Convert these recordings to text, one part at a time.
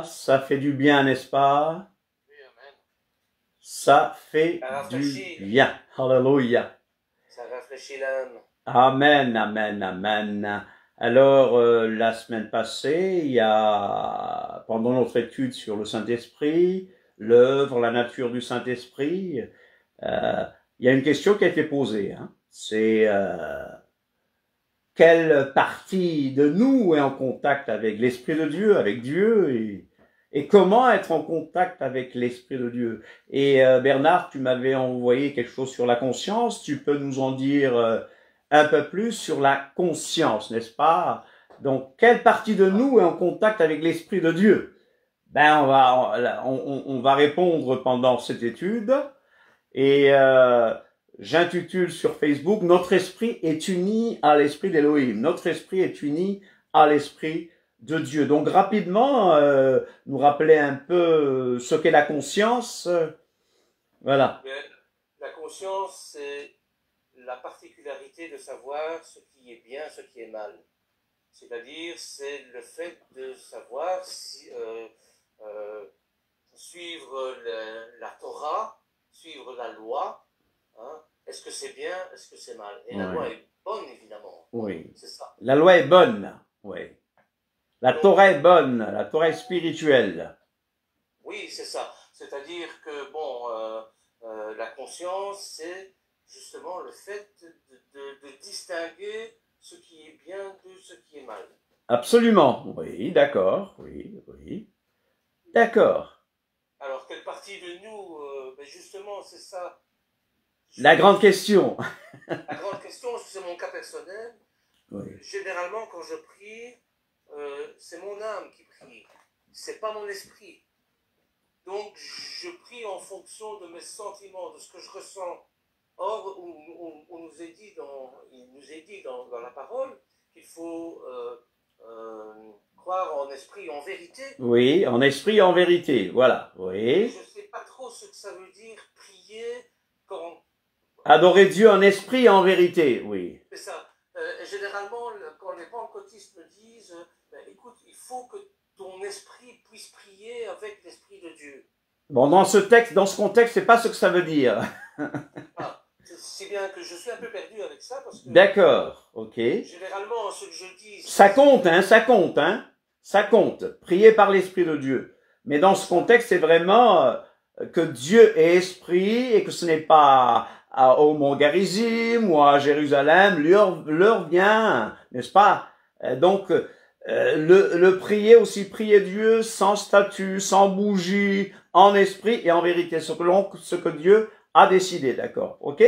Ça fait du bien, n'est-ce pas? Oui, amen. Ça fait Ça du rafraîchit, bien. Alléluia. ça rafraîchit l'âme. Amen, amen, amen. Alors, la semaine passée, pendant notre étude sur le Saint-Esprit, l'œuvre, la nature du Saint-Esprit, il y a une question qui a été posée. Hein. C'est quelle partie de nous est en contact avec l'Esprit de Dieu, avec Dieu, et comment être en contact avec l'Esprit de Dieu. Et Bernard, tu m'avais envoyé quelque chose sur la conscience. Tu peux nous en dire un peu plus sur la conscience, n'est-ce pas? Donc, quelle partie de nous est en contact avec l'Esprit de Dieu? Ben, on va répondre pendant cette étude. Et j'intitule sur Facebook « Notre esprit est uni à l'esprit d'Élohim ». Notre esprit est uni à l'esprit de Dieu. Donc rapidement, nous rappeler un peu ce qu'est la conscience. Voilà. Mais la conscience, c'est la particularité de savoir ce qui est bien, ce qui est mal. C'est-à-dire, c'est le fait de savoir si, suivre la Torah, suivre la loi. Hein. Est-ce que c'est bien, est-ce que c'est mal? Et la loi est bonne, évidemment. Oui. C'est ça. La loi est bonne. Oui. La Torah est bonne. La Torah est spirituelle. Oui, c'est ça. C'est-à-dire que, bon, la conscience, c'est justement le fait de distinguer ce qui est bien de ce qui est mal. Absolument. Oui, d'accord. Oui, oui. D'accord. Alors, quelle partie de nous, ben justement, c'est ça. La grande question. La grande question, c'est mon cas personnel. Oui. Généralement, quand je prie, c'est mon âme qui prie. C'est pas mon esprit. Donc, je prie en fonction de mes sentiments, de ce que je ressens. Or, il nous est dit dans la parole qu'il faut croire en esprit, en vérité. Oui, en esprit, en vérité, voilà. Oui. Je ne sais pas trop ce que ça veut dire prier quand... Adorer Dieu en esprit et en vérité, oui. C'est ça. Généralement, quand les pentecôtistes me disent, écoute, il faut que ton esprit puisse prier avec l'esprit de Dieu. Bon, dans ce contexte, c'est pas ce que ça veut dire. Ah, c'est bien que je suis un peu perdu avec ça parce que. D'accord, ok. Généralement, ce que je dis. Ça compte, hein, ça compte, hein. Ça compte. Prier par l'esprit de Dieu. Mais dans ce contexte, c'est vraiment que Dieu est esprit et que ce n'est pas au Mont Garizim ou à Jérusalem. L'heure vient, n'est-ce pas? Donc, le prier aussi, prier Dieu sans statut, sans bougie, en esprit et en vérité, selon ce que Dieu a décidé, d'accord? Ok?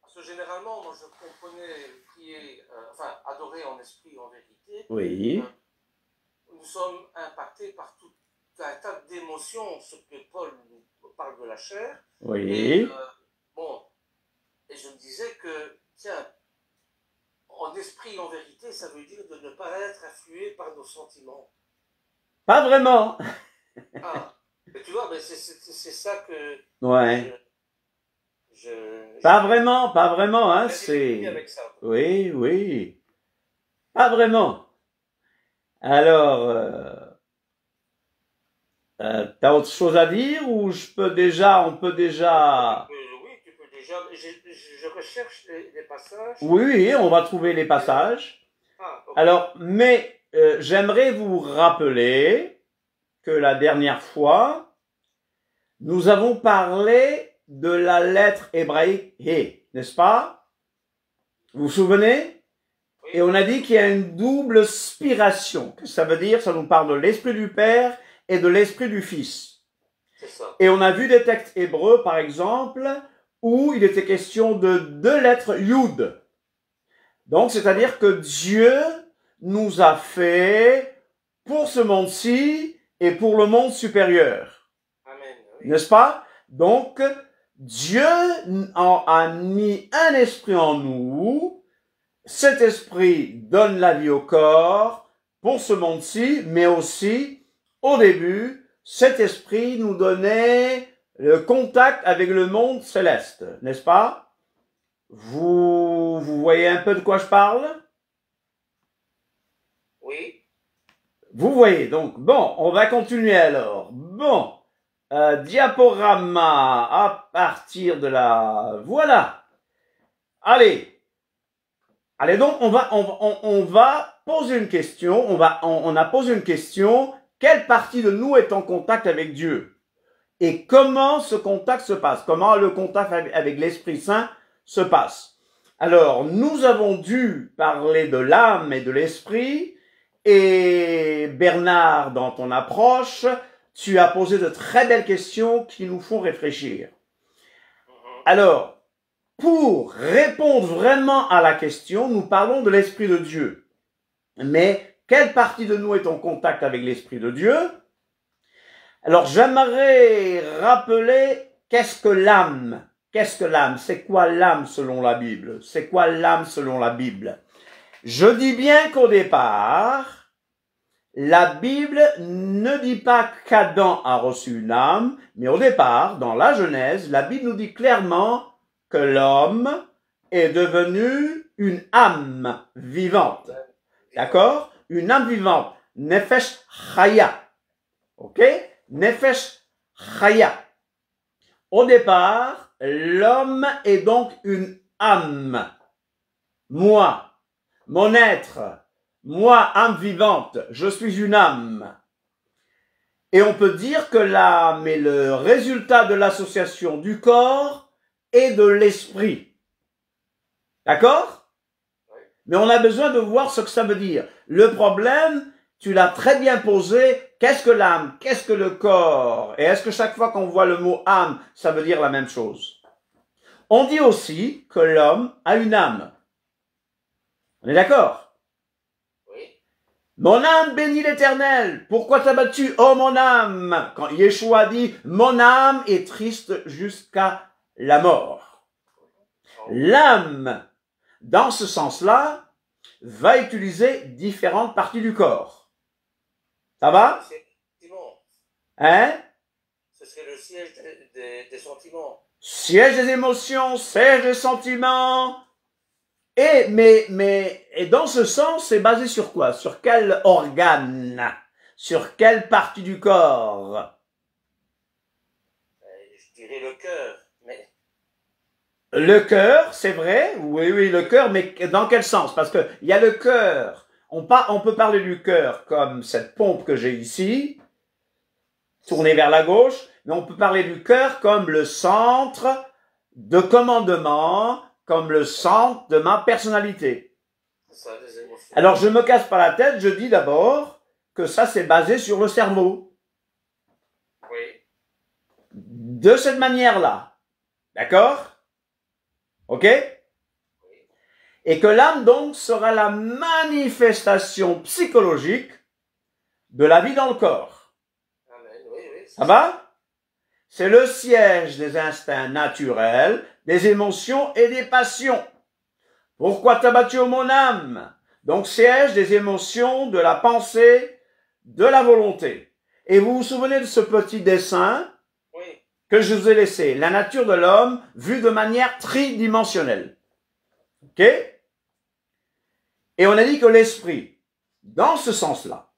Parce que généralement, moi je comprenais prier, enfin adorer en esprit, en vérité. Oui. Nous sommes impactés par tout un tas d'émotions, ce que Paul nous parle de la chair. Oui. Et, bon, et je me disais que, tiens, en esprit, en vérité, ça veut dire de ne pas être influé par nos sentiments. Pas vraiment. Ah, mais tu vois, mais c'est ça que. Ouais. Pas vraiment, hein, c'est. Oui, oui. Pas vraiment. Alors, t'as autre chose à dire ou on peut déjà. Oui, tu peux déjà. Je recherche les passages. Oui, on va trouver les passages. Ah, okay. Alors, mais j'aimerais vous rappeler que la dernière fois, nous avons parlé de la lettre hébraïque He, n'est-ce pas? Vous vous souvenez? Oui. Et on a dit qu'il y a une double spiration. Ça veut dire, ça nous parle de l'esprit du Père et de l'esprit du Fils. C'est ça. Et on a vu des textes hébreux, par exemple, où il était question de 2 lettres Yud. Donc, c'est-à-dire que Dieu nous a fait pour ce monde-ci et pour le monde supérieur. Amen. Oui. N'est-ce pas? Donc, Dieu a mis un esprit en nous. Cet esprit donne la vie au corps pour ce monde-ci, mais aussi, au début, cet esprit nous donnait le contact avec le monde céleste, n'est-ce pas? Vous voyez un peu de quoi je parle? Oui. Vous voyez, donc, bon, on va continuer alors. Bon, diaporama à partir de là. Voilà. Allez. Allez, donc, on va poser une question. On a posé une question. Quelle partie de nous est en contact avec Dieu? Et comment ce contact se passe? Comment le contact avec l'Esprit Saint se passe? Alors, nous avons dû parler de l'âme et de l'esprit. Et Bernard, dans ton approche, tu as posé de très belles questions qui nous font réfléchir. Alors, pour répondre vraiment à la question, nous parlons de l'Esprit de Dieu. Mais quelle partie de nous est en contact avec l'Esprit de Dieu? Alors, j'aimerais rappeler qu'est-ce que l'âme? Qu'est-ce que l'âme? C'est quoi l'âme selon la Bible? C'est quoi l'âme selon la Bible? Je dis bien qu'au départ, la Bible ne dit pas qu'Adam a reçu une âme, mais au départ, dans la Genèse, la Bible nous dit clairement que l'homme est devenu une âme vivante. D'accord? Une âme vivante. Nefesh chaya. Ok? Nefesh chaya. Au départ, l'homme est donc une âme. Moi, mon être, moi, âme vivante, je suis une âme. Et on peut dire que l'âme est le résultat de l'association du corps et de l'esprit. D'accord? Mais on a besoin de voir ce que ça veut dire. Le problème, tu l'as très bien posé, qu'est-ce que l'âme? Qu'est-ce que le corps? Et est-ce que chaque fois qu'on voit le mot âme, ça veut dire la même chose? On dit aussi que l'homme a une âme. On est d'accord? Oui. Mon âme bénit l'Éternel. Pourquoi t'as battu, oh mon âme? Quand Yeshua dit, mon âme est triste jusqu'à la mort. L'âme, dans ce sens-là, va utiliser différentes parties du corps. Ça va? Hein? Ce serait le siège des sentiments. Siège des émotions, siège des sentiments. Et dans ce sens, c'est basé sur quoi? Sur quel organe? Sur quelle partie du corps? Je dirais le cœur, mais... Le cœur, c'est vrai, oui, le cœur, mais dans quel sens? Parce que il y a le cœur. On peut parler du cœur comme cette pompe que j'ai ici, tournée vers la gauche, mais on peut parler du cœur comme le centre de commandement, comme le centre de ma personnalité. Ça, des émotions. Alors, je me casse pas la tête, je dis d'abord que ça, c'est basé sur le cerveau. Oui. De cette manière-là. D'accord? Ok? Et que l'âme, donc, sera la manifestation psychologique de la vie dans le corps. Amen. Oui, Ça va? C'est le siège des instincts naturels, des émotions et des passions. Pourquoi t'as battu mon âme? Donc, siège des émotions, de la pensée, de la volonté. Et vous vous souvenez de ce petit dessin? Oui. Que je vous ai laissé, la nature de l'homme vue de manière tridimensionnelle. Ok? Et on a dit que l'esprit, dans ce sens-là,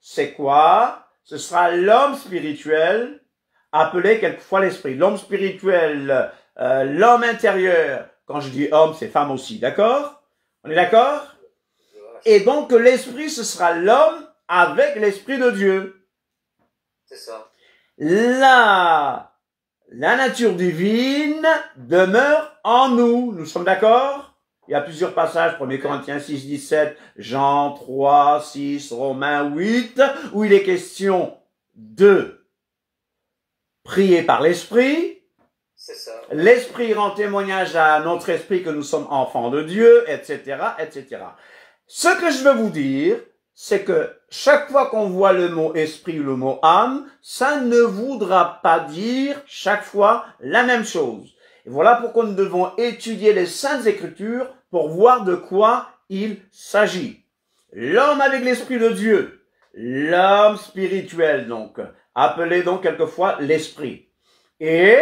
c'est quoi? Ce sera l'homme spirituel, appelé quelquefois l'esprit. L'homme spirituel, l'homme intérieur. Quand je dis homme, c'est femme aussi, d'accord? On est d'accord? Et donc l'esprit, ce sera l'homme avec l'esprit de Dieu. C'est ça. La nature divine demeure en nous. Nous sommes d'accord? Il y a plusieurs passages, 1 Corinthiens 6, 17, Jean 3, 6, Romains 8, où il est question de prier par l'esprit. C'est ça. L'esprit rend témoignage à notre esprit que nous sommes enfants de Dieu, etc., etc. Ce que je veux vous dire, c'est que chaque fois qu'on voit le mot esprit ou le mot âme, ça ne voudra pas dire chaque fois la même chose. Et voilà pourquoi nous devons étudier les Saintes Écritures pour voir de quoi il s'agit. L'homme avec l'esprit de Dieu, l'homme spirituel donc, appelé donc quelquefois l'esprit. Et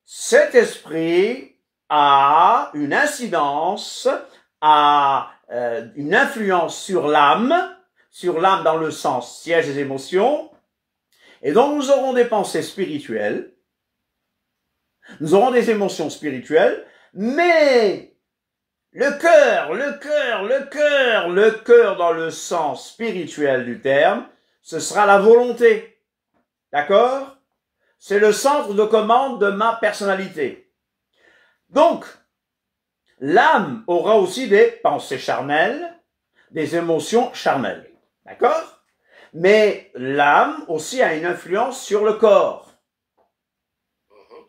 cet esprit a une incidence, a une influence sur l'âme dans le sens siège des émotions, et donc nous aurons des pensées spirituelles, nous aurons des émotions spirituelles, mais le cœur dans le sens spirituel du terme, ce sera la volonté. D'accord? C'est le centre de commande de ma personnalité. Donc, l'âme aura aussi des pensées charnelles, des émotions charnelles. D'accord? Mais l'âme aussi a une influence sur le corps.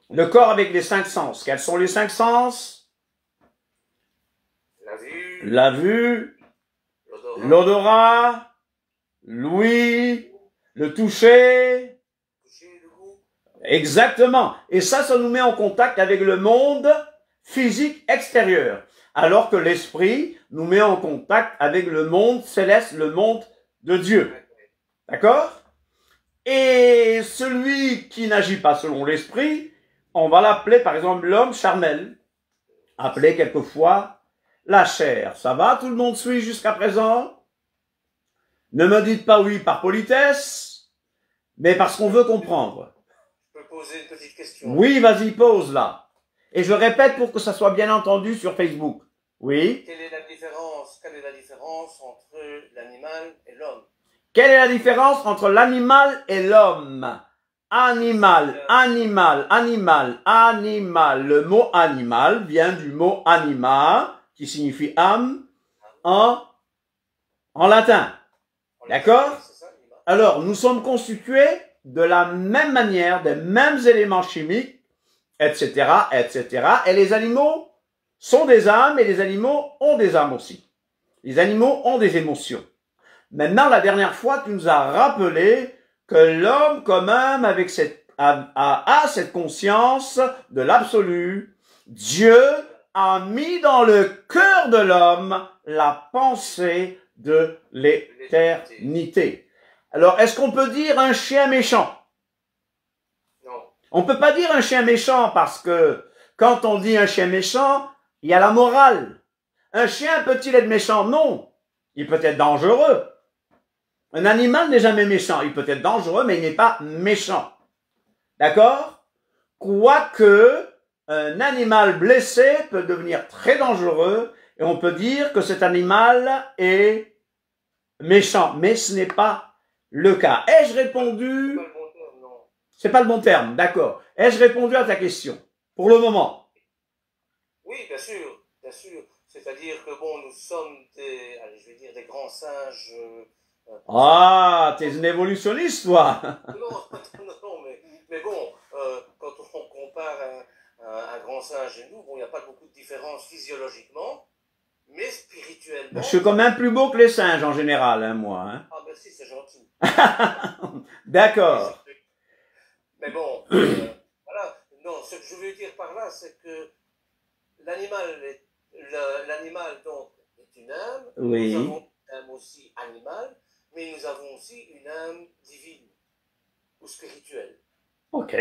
Le corps avec les 5 sens. Quels sont les 5 sens? La vue, l'odorat, l'ouïe, le toucher. Exactement. Et ça nous met en contact avec le monde physique extérieur. Alors que l'esprit nous met en contact avec le monde céleste, le monde de Dieu. D'accord? Et celui qui n'agit pas selon l'esprit, on va l'appeler par exemple l'homme charnel. Appelé quelquefois la chair. Ça va? Tout le monde suit jusqu'à présent? Ne me dites pas oui par politesse, mais parce qu'on veut comprendre. Je peux poser une petite question? Oui, vas-y, pose là. Et je répète pour que ça soit bien entendu sur Facebook. Oui. Quelle est la différence entre l'animal et l'homme? Quelle est la différence entre l'animal et l'homme? Animal. Le mot animal vient du mot anima, qui signifie âme, en latin. D'accord? Alors, nous sommes constitués de la même manière, des mêmes éléments chimiques, etc., etc. Et les animaux sont des âmes et les animaux ont des âmes aussi. Les animaux ont des émotions. Maintenant, la dernière fois, tu nous as rappelé que l'homme, quand même, avec a cette conscience de l'absolu. Dieu a mis dans le cœur de l'homme la pensée de l'éternité. Alors, est-ce qu'on peut dire un chien méchant? Non. On peut pas dire un chien méchant parce que quand on dit un chien méchant, il y a la morale. Un chien peut-il être méchant? Non. Il peut être dangereux. Un animal n'est jamais méchant. Il peut être dangereux, mais il n'est pas méchant. D'accord? Quoique, un animal blessé peut devenir très dangereux et on peut dire que cet animal est méchant. Mais ce n'est pas le cas. Ai-je répondu? C'est pas le bon terme, d'accord. Ai-je répondu à ta question? Pour le moment. Oui, bien sûr, bien sûr. C'est-à-dire que bon, nous sommes des, allez, je vais dire des grands singes. Ah, t'es une évolutionniste, toi. Non, mais bon, quand on compare un grand singe et nous, bon, il n'y a pas beaucoup de différence physiologiquement, mais spirituellement. Je suis quand même plus beau que les singes en général, hein, moi. Hein. Ah, merci, c'est gentil. D'accord. Mais bon, voilà. Non, ce que je veux dire par là, c'est que l'animal donc est une âme. Oui. Nous avons une âme aussi animale, mais nous avons aussi une âme divine ou spirituelle. Ok,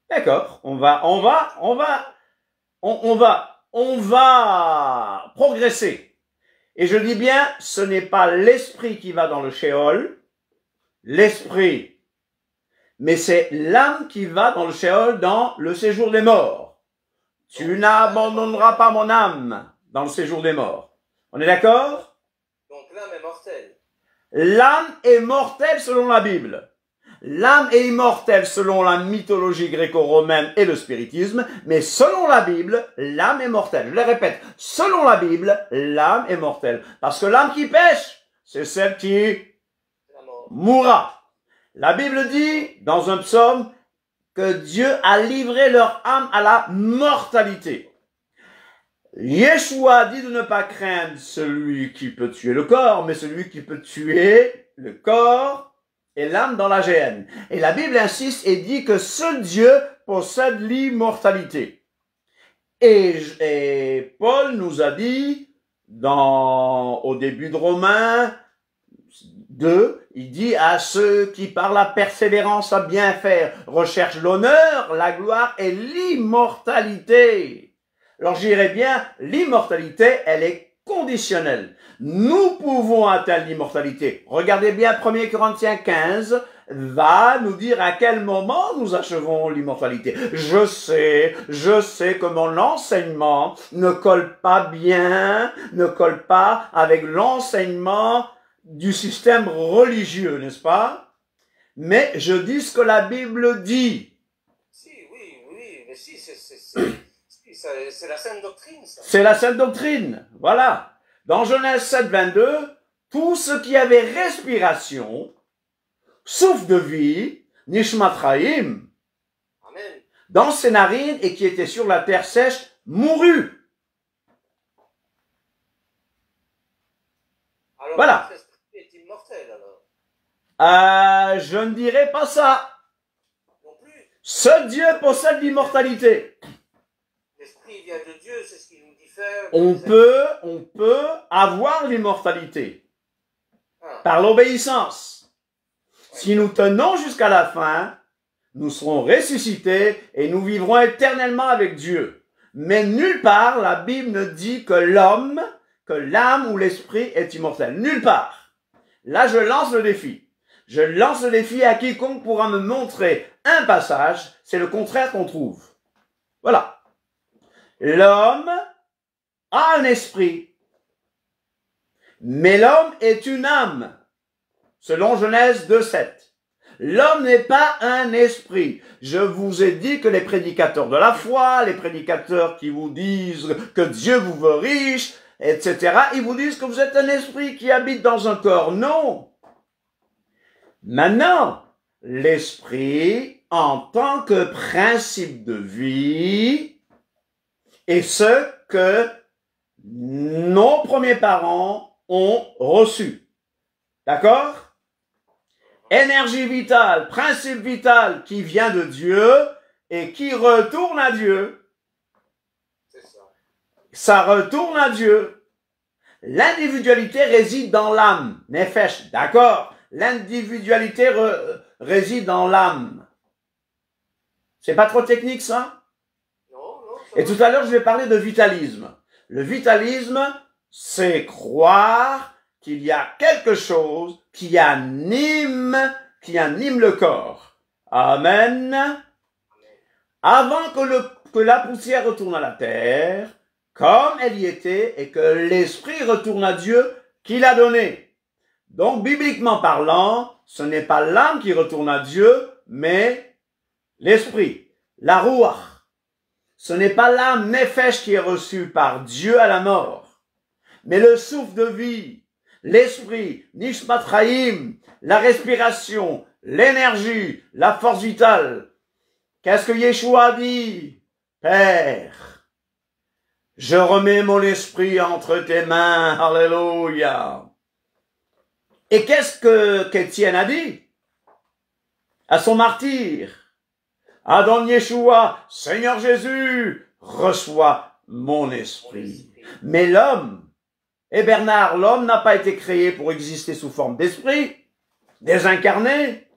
d'accord. On va progresser. Et je dis bien, ce n'est pas l'esprit qui va dans le Sheol, l'esprit, mais c'est l'âme qui va dans le Sheol, dans le séjour des morts. Tu n'abandonneras pas mon âme dans le séjour des morts. On est d'accord? Donc l'âme est mortelle. L'âme est mortelle selon la Bible. L'âme est immortelle selon la mythologie gréco-romaine et le spiritisme, mais selon la Bible, l'âme est mortelle. Je le répète, selon la Bible, l'âme est mortelle. Parce que l'âme qui pêche, c'est celle qui mourra. La Bible dit, dans un psaume, que Dieu a livré leur âme à la mortalité. Yeshua dit de ne pas craindre celui qui peut tuer le corps, mais celui qui peut tuer le corps et l'âme dans la géhenne. Et la Bible insiste et dit que seul Dieu possède l'immortalité. Et Paul nous a dit, au début de Romains 2, il dit à ceux qui par la persévérance à bien faire recherchent l'honneur, la gloire et l'immortalité. Alors j'irais bien, l'immortalité, elle est conditionnelle. nous pouvons atteindre l'immortalité. Regardez bien 1 Corinthiens 15 va nous dire à quel moment nous achevons l'immortalité. Je sais que mon enseignement ne colle pas bien, ne colle pas avec l'enseignement du système religieux, n'est-ce pas? Mais je dis ce que la Bible dit. Si, oui, mais si, c'est la sainte doctrine, ça. C'est la sainte doctrine, voilà. Dans Genèse 7, 22, tout ce qui avait respiration, souffle de vie, Nishmatraim, Amen. dans ses narines et qui était sur la terre sèche, mourut. Alors, Voilà. notre esprit est immortel, alors. Je ne dirais pas ça. Non plus. Seul Dieu possède l'immortalité. L'esprit vient de Dieu, c'est ce qui nous diffère. On peut avoir l'immortalité Ah. par l'obéissance. Si nous tenons jusqu'à la fin, nous serons ressuscités et nous vivrons éternellement avec Dieu. Mais nulle part, la Bible ne dit que l'homme, que l'âme ou l'esprit est immortel. Nulle part. Là, je lance le défi. Je lance le défi à quiconque pourra me montrer un passage. C'est le contraire qu'on trouve. Voilà. L'homme a un esprit, mais l'homme est une âme. Selon Genèse 2:7. L'homme n'est pas un esprit. Je vous ai dit que les prédicateurs de la foi, les prédicateurs qui vous disent que Dieu vous veut riche, etc., ils vous disent que vous êtes un esprit qui habite dans un corps. Non. Maintenant, l'esprit, en tant que principe de vie, est ce que nos premiers parents ont reçu. D'accord? Énergie vitale, principe vital qui vient de Dieu et qui retourne à Dieu. C'est ça. Ça retourne à Dieu. L'individualité réside dans l'âme. Nefesh, d'accord? L'individualité réside dans l'âme. C'est pas trop technique, ça? Non. Et tout à l'heure, je vais parler de vitalisme. Le vitalisme, c'est croire qu'il y a quelque chose qui anime le corps. Amen. Avant que la poussière retourne à la terre, comme elle y était, et que l'esprit retourne à Dieu qui l'a donné. Donc, bibliquement parlant, ce n'est pas l'âme qui retourne à Dieu, mais l'esprit, la ruach. Ce n'est pas l'âme nefesh qui est reçue par Dieu à la mort, mais le souffle de vie, l'esprit, Nishmatraim, la respiration, l'énergie, la force vitale. Qu'est-ce que Yeshua dit? Père, je remets mon esprit entre tes mains. Alléluia. Et qu'est-ce qu'Étienne a dit à son martyr? Adon Yeshua, Seigneur Jésus, reçois mon esprit. Mais l'homme, et Bernard, l'homme n'a pas été créé pour exister sous forme d'esprit, désincarné,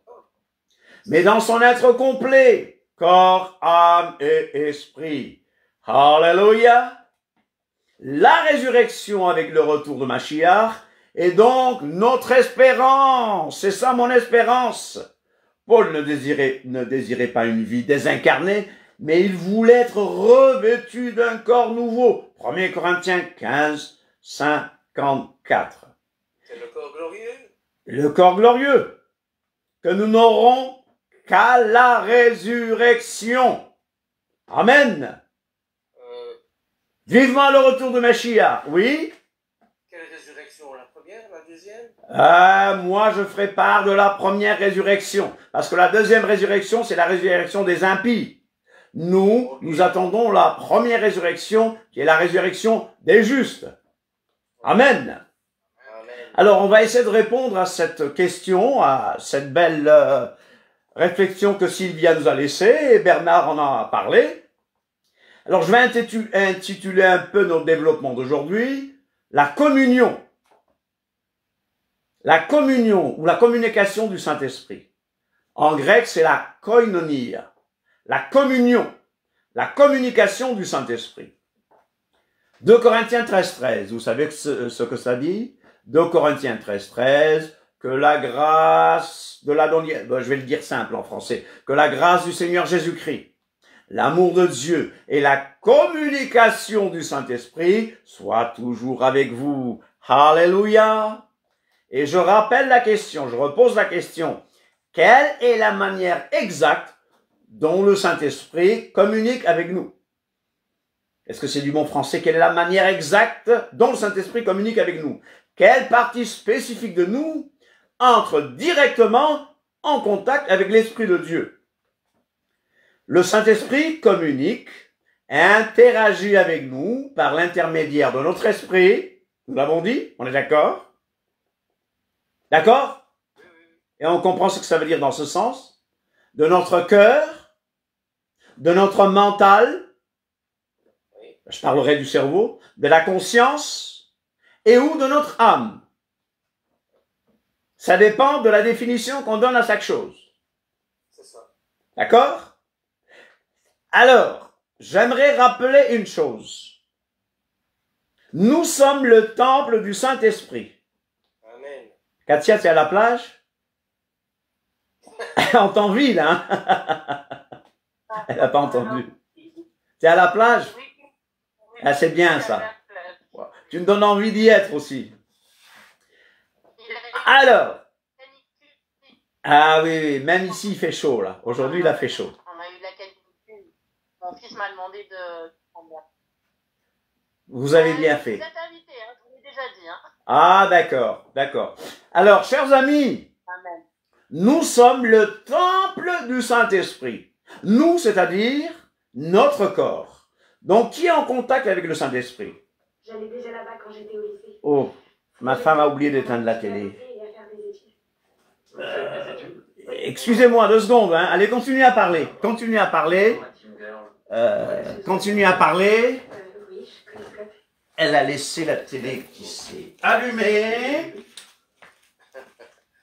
mais dans son être complet, corps, âme et esprit. Alléluia. La résurrection avec le retour de Mashiach est donc notre espérance. C'est ça mon espérance. Paul ne désirait pas une vie désincarnée, mais il voulait être revêtu d'un corps nouveau. 1 Corinthiens 15, 54. C'est le corps glorieux. Le corps glorieux que nous n'aurons qu'à la résurrection. Amen. Vivement le retour de Mashiach. Oui. Quelle résurrection? La première, la deuxième? Moi, je ferai part de la première résurrection. Parce que la deuxième résurrection, c'est la résurrection des impies. Nous attendons la première résurrection, qui est la résurrection des justes. Amen. Alors, on va essayer de répondre à cette question, à cette belle réflexion que Sylvia nous a laissée, et Bernard en a parlé. Alors, je vais intituler un peu notre développement d'aujourd'hui, la communion. La communion ou la communication du Saint-Esprit. En grec, c'est la koinonia. La communion, la communication du Saint-Esprit. 2 Corinthiens 13, 13, vous savez ce que ça dit? 2 Corinthiens 13, 13, que la grâce de je vais le dire simple en français, que la grâce du Seigneur Jésus-Christ, l'amour de Dieu et la communication du Saint-Esprit soient toujours avec vous. Alléluia! Et je rappelle la question, je repose la question. Quelle est la manière exacte dont le Saint-Esprit communique avec nous? Est-ce que c'est du bon français? Quelle est la manière exacte dont le Saint-Esprit communique avec nous? Quelle partie spécifique de nous entre directement en contact avec l'Esprit de Dieu? Le Saint-Esprit communique et interagit avec nous par l'intermédiaire de notre esprit. Nous l'avons dit, on est d'accord? D'accord? Et on comprend ce que ça veut dire dans ce sens. De notre cœur, de notre mental, je parlerai du cerveau, de la conscience et ou de notre âme. Ça dépend de la définition qu'on donne à chaque chose. C'est ça. D'accord? Alors, j'aimerais rappeler une chose. Nous sommes le temple du Saint-Esprit. Amen. Katia, tu es à la plage? On t'envie, là. Hein? Elle n'a pas entendu. Tu es à la plage? Ah, c'est bien ça. Tu me donnes envie d'y être aussi. Alors. Ah oui, oui, même ici, il fait chaud, là. Aujourd'hui, il a fait chaud. On a eu la canicule. Mon fils m'a demandé de... Vous avez bien fait. Vous êtes invité, hein, je vous l'ai déjà dit. Hein. Ah, d'accord, d'accord. Alors, chers amis, Amen. Nous sommes le temple du Saint-Esprit. Nous, c'est-à-dire notre corps. Donc, qui est en contact avec le Saint-Esprit? J'allais déjà là-bas quand j'étais au lycée. Oh, ma femme a oublié d'éteindre la télé. Excusez-moi 2 secondes, hein. Allez, continuez à parler. Continuez à parler. Continuez à parler. Oui, je connais. Elle a laissé la télé qui s'est allumée.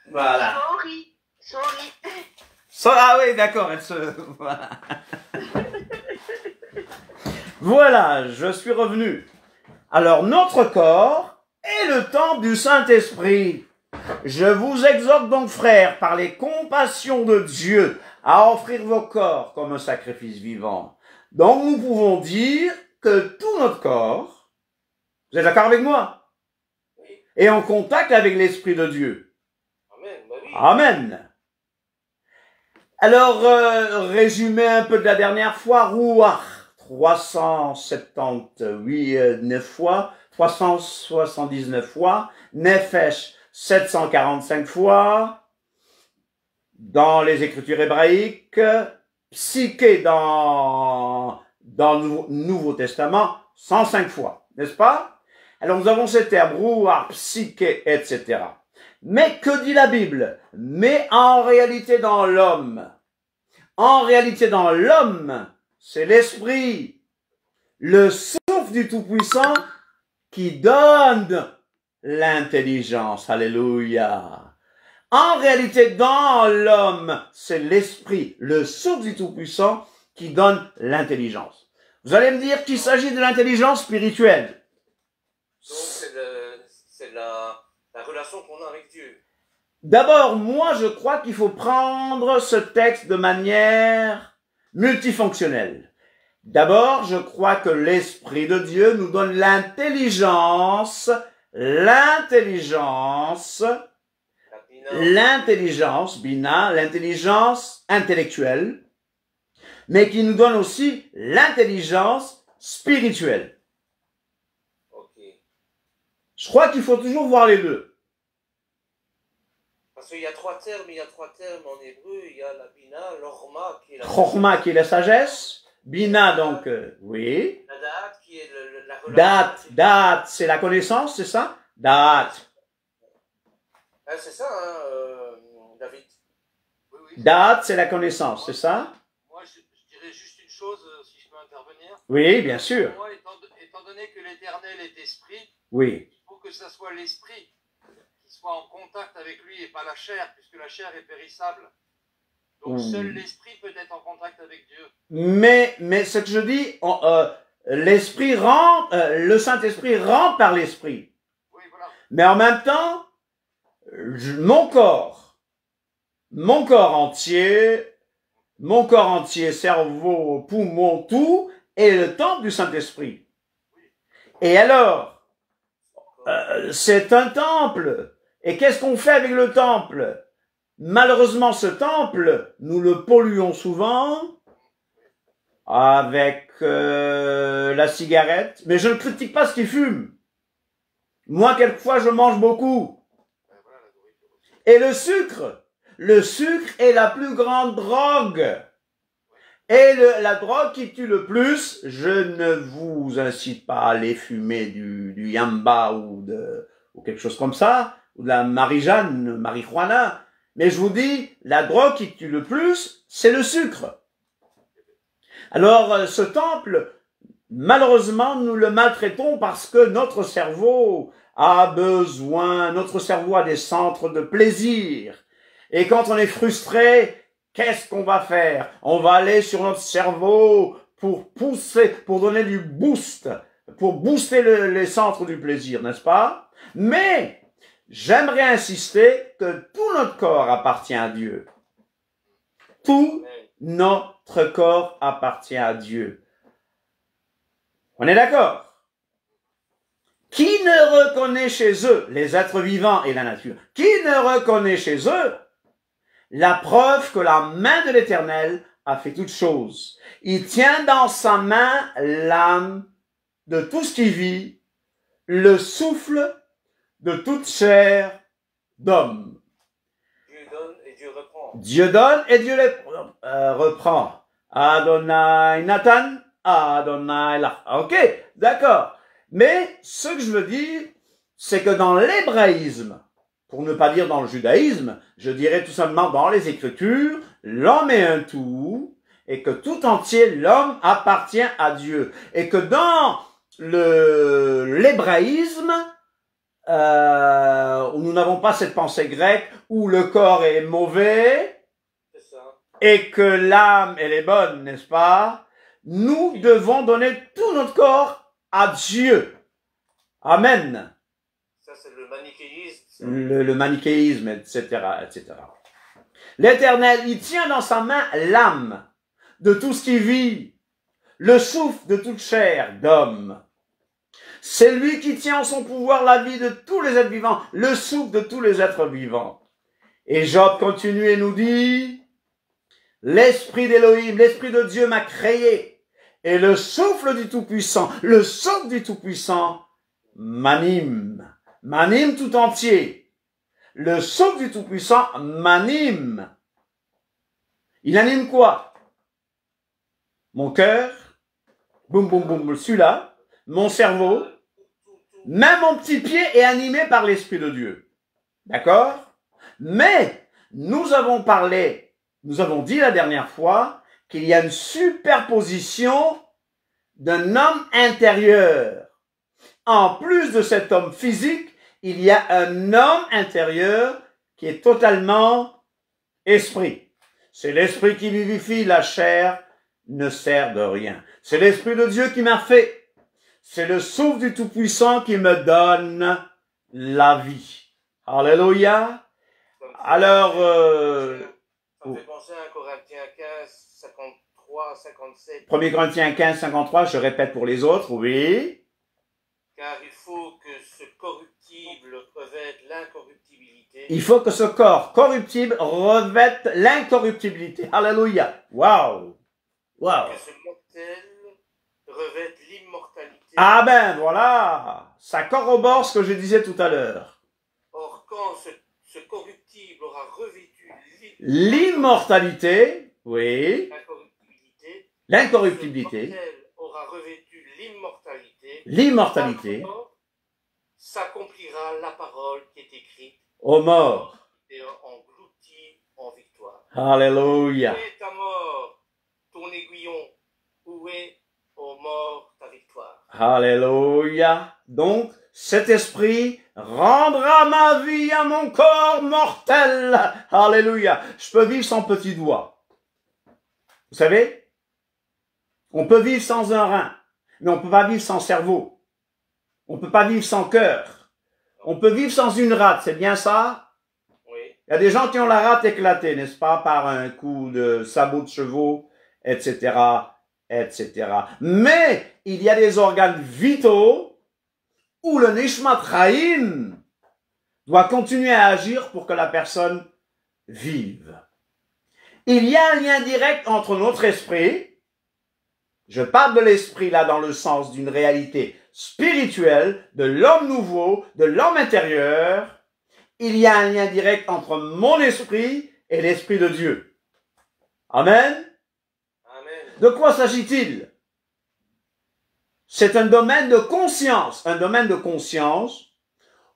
Voilà. Sorry. Ah oui, d'accord, elle se... Voilà. Voilà, je suis revenu. Alors, notre corps est le temple du Saint-Esprit. Je vous exhorte donc, frères, par les compassions de Dieu, à offrir vos corps comme un sacrifice vivant. Donc, nous pouvons dire que tout notre corps, vous êtes d'accord avec moi? Oui. Est en contact avec l'Esprit de Dieu. Amen. Bah oui. Amen. Alors, résumé un peu de la dernière fois, Ruach, 379 fois, 379 fois, Nefesh, 745 fois, dans les Écritures hébraïques, Psyché dans le Nouveau Testament, 105 fois, n'est-ce pas? Alors, nous avons ces termes, Ruach, Psyché, etc. Mais que dit la Bible? Mais en réalité dans l'homme. En réalité dans l'homme, c'est l'esprit, le souffle du Tout-Puissant qui donne l'intelligence. Alléluia. En réalité dans l'homme, c'est l'esprit, le souffle du Tout-Puissant qui donne l'intelligence. Vous allez me dire qu'il s'agit de l'intelligence spirituelle. Donc c'est la relation qu'on a avec Dieu. D'abord, moi, je crois qu'il faut prendre ce texte de manière multifonctionnelle. D'abord, je crois que l'Esprit de Dieu nous donne l'intelligence, Bina, l'intelligence intellectuelle, mais qui nous donne aussi l'intelligence spirituelle. Okay. Je crois qu'il faut toujours voir les deux. Parce qu'il y a 3 termes, en hébreu, il y a la bina, l'orma qui est la Chorma qui est la sagesse, bina donc, oui. La da'at qui est la relation. Da'at, c'est la connaissance, c'est ça? Da'at. Ah, c'est ça, hein, David. Oui. Da'at, c'est la connaissance, c'est ça? Moi, je dirais juste une chose, si je peux intervenir. Oui, bien sûr. Moi, étant donné que l'Éternel est esprit, Oui. il faut que ça soit l'esprit qui soit en contact avec lui et pas la chair, puisque la chair est périssable. Donc seul l'esprit peut être en contact avec Dieu. Mais ce que je dis, l'Esprit rend, le Saint-Esprit rend par l'Esprit. Oui, voilà. Mais en même temps, mon corps entier, cerveau, poumon, tout, est le temple du Saint-Esprit. Et alors, c'est un temple. Et qu'est-ce qu'on fait avec le temple? Malheureusement, ce temple, nous le polluons souvent avec la cigarette. Mais je ne critique pas ce qui fume. Moi, quelquefois, je mange beaucoup. Et le sucre est la plus grande drogue. Et la drogue qui tue le plus, je ne vous incite pas à aller fumer du yamba ou quelque chose comme ça, ou de la marijuana. Mais je vous dis, la drogue qui tue le plus, c'est le sucre. Alors, ce temple, malheureusement, nous le maltraitons parce que notre cerveau a des centres de plaisir. Et quand on est frustré, qu'est-ce qu'on va faire? On va aller sur notre cerveau pour donner du boost, pour booster les centres du plaisir, n'est-ce pas? Mais, j'aimerais insister que tout notre corps appartient à Dieu. Tout notre corps appartient à Dieu. On est d'accord? Qui ne reconnaît chez eux, les êtres vivants et la nature, qui ne reconnaît chez eux la preuve que la main de l'Éternel a fait toutes choses? Il tient dans sa main l'âme de tout ce qui vit, le souffle de toute chair d'homme. Dieu donne et Dieu reprend. Dieu donne et Dieu reprend. Adonai Nathan, Adonai Lach. Ok, d'accord. Mais ce que je veux dire, c'est que dans l'hébraïsme, pour ne pas dire dans le judaïsme, je dirais tout simplement dans les Écritures, l'homme est un tout, et que tout entier, l'homme appartient à Dieu. Et que dans l'hébraïsme, où nous n'avons pas cette pensée grecque, où le corps est mauvais, et que l'âme, elle est bonne, n'est-ce pas? Nous devons donner tout notre corps à Dieu. Amen. Ça, c'est le manichéisme. Le manichéisme, etc., etc. L'Éternel, il tient dans sa main l'âme de tout ce qui vit, le souffle de toute chair d'homme. C'est lui qui tient en son pouvoir la vie de tous les êtres vivants, le souffle de tous les êtres vivants. Et Job continue et nous dit, l'esprit d'Élohim, l'esprit de Dieu m'a créé, et le souffle du Tout-Puissant, le souffle du Tout-Puissant m'anime, m'anime tout entier. Le souffle du Tout-Puissant m'anime. Il anime quoi? Mon cœur, boum boum boum, celui-là, mon cerveau, même mon petit pied est animé par l'Esprit de Dieu. D'accord? Mais nous avons dit la dernière fois qu'il y a une superposition d'un homme intérieur. En plus de cet homme physique, il y a un homme intérieur qui est totalement esprit. C'est l'esprit qui vivifie, la chair ne sert de rien. C'est l'Esprit de Dieu qui m'a fait. C'est le souffle du Tout-Puissant qui me donne la vie. Alléluia. Alors, ça me fait penser à 1 Corinthiens 15, 53, 57. 1 Corinthiens 15, 53, je répète pour les autres, oui. Car il faut que ce corruptible revête l'incorruptibilité. Il faut que ce corps corruptible revête l'incorruptibilité. Alléluia. Waouh. Waouh. Que ce mortel revête l'immortalité. Ah ben voilà. Ça corrobore ce que je disais tout à l'heure. Or, quand ce corruptible aura revêtu l'immortalité, oui. L'incorruptibilité. Ce mortel aura revêtu l'immortalité. L'immortalité. S'accomplira la parole qui est écrite. Aux morts. Et englouti en victoire. Alléluia. Où est ta mort, ton aiguillon? Où est, ô mort, ta victoire? Alléluia. Donc, cet esprit rendra ma vie à mon corps mortel. Alléluia. Je peux vivre sans petit doigt. Vous savez? On peut vivre sans un rein. mais on ne peut pas vivre sans cerveau. On ne peut pas vivre sans cœur. On peut vivre sans une rate, c'est bien ça? Oui. Il y a des gens qui ont la rate éclatée, n'est-ce pas, par un coup de sabot de chevaux, etc., etc. Mais il y a des organes vitaux où le Nishmat Chaim doit continuer à agir pour que la personne vive. Il y a un lien direct entre notre esprit, je parle de l'esprit là dans le sens d'une réalité spirituelle, de l'homme nouveau, de l'homme intérieur. Il y a un lien direct entre mon esprit et l'esprit de Dieu. Amen. Amen. De quoi s'agit-il? C'est un domaine de conscience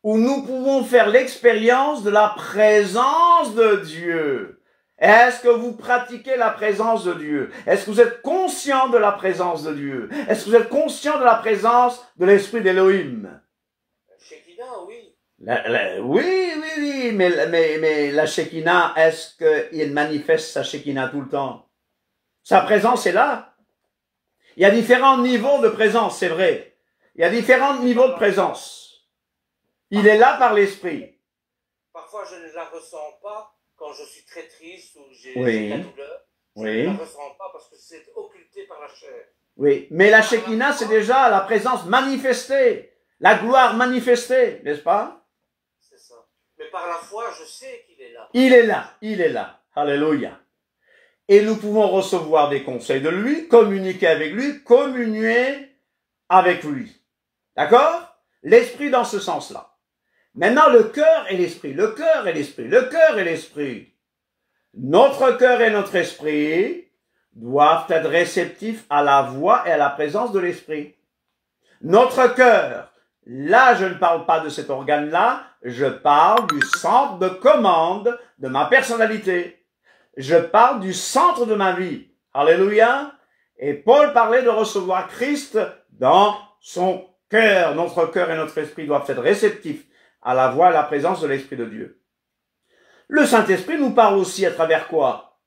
où nous pouvons faire l'expérience de la présence de Dieu. Est-ce que vous pratiquez la présence de Dieu? Est-ce que vous êtes conscient de la présence de Dieu? Est-ce que vous êtes conscient de la présence de l'esprit d'Élohim? Shekinah, oui. Oui, mais la Shekinah, est-ce qu'il manifeste sa Shekinah tout le temps? Sa présence est là. Il y a différents niveaux de présence, c'est vrai. Il y a différents niveaux de présence. Il est là par l'esprit. Parfois, je ne la ressens pas quand je suis très triste ou j'ai la douleur. Je ne la ressens pas parce que c'est occulté par la chair. Oui, mais la Shekinah, c'est déjà la présence manifestée, la gloire manifestée, n'est-ce pas? C'est ça. Mais par la foi, je sais qu'il est là. Il est là. Alléluia. Et nous pouvons recevoir des conseils de lui, communiquer avec lui, communier avec lui. D'accord? L'esprit dans ce sens-là. Maintenant, le cœur et l'esprit, le cœur et l'esprit, le cœur et l'esprit. Notre cœur et notre esprit doivent être réceptifs à la voix et à la présence de l'esprit. Notre cœur, là je ne parle pas de cet organe-là, je parle du centre de commande de ma personnalité. Je parle du centre de ma vie. Alléluia. Et Paul parlait de recevoir Christ dans son cœur. Notre cœur et notre esprit doivent être réceptifs à la voix et à la présence de l'Esprit de Dieu. Le Saint-Esprit nous parle aussi à travers quoi?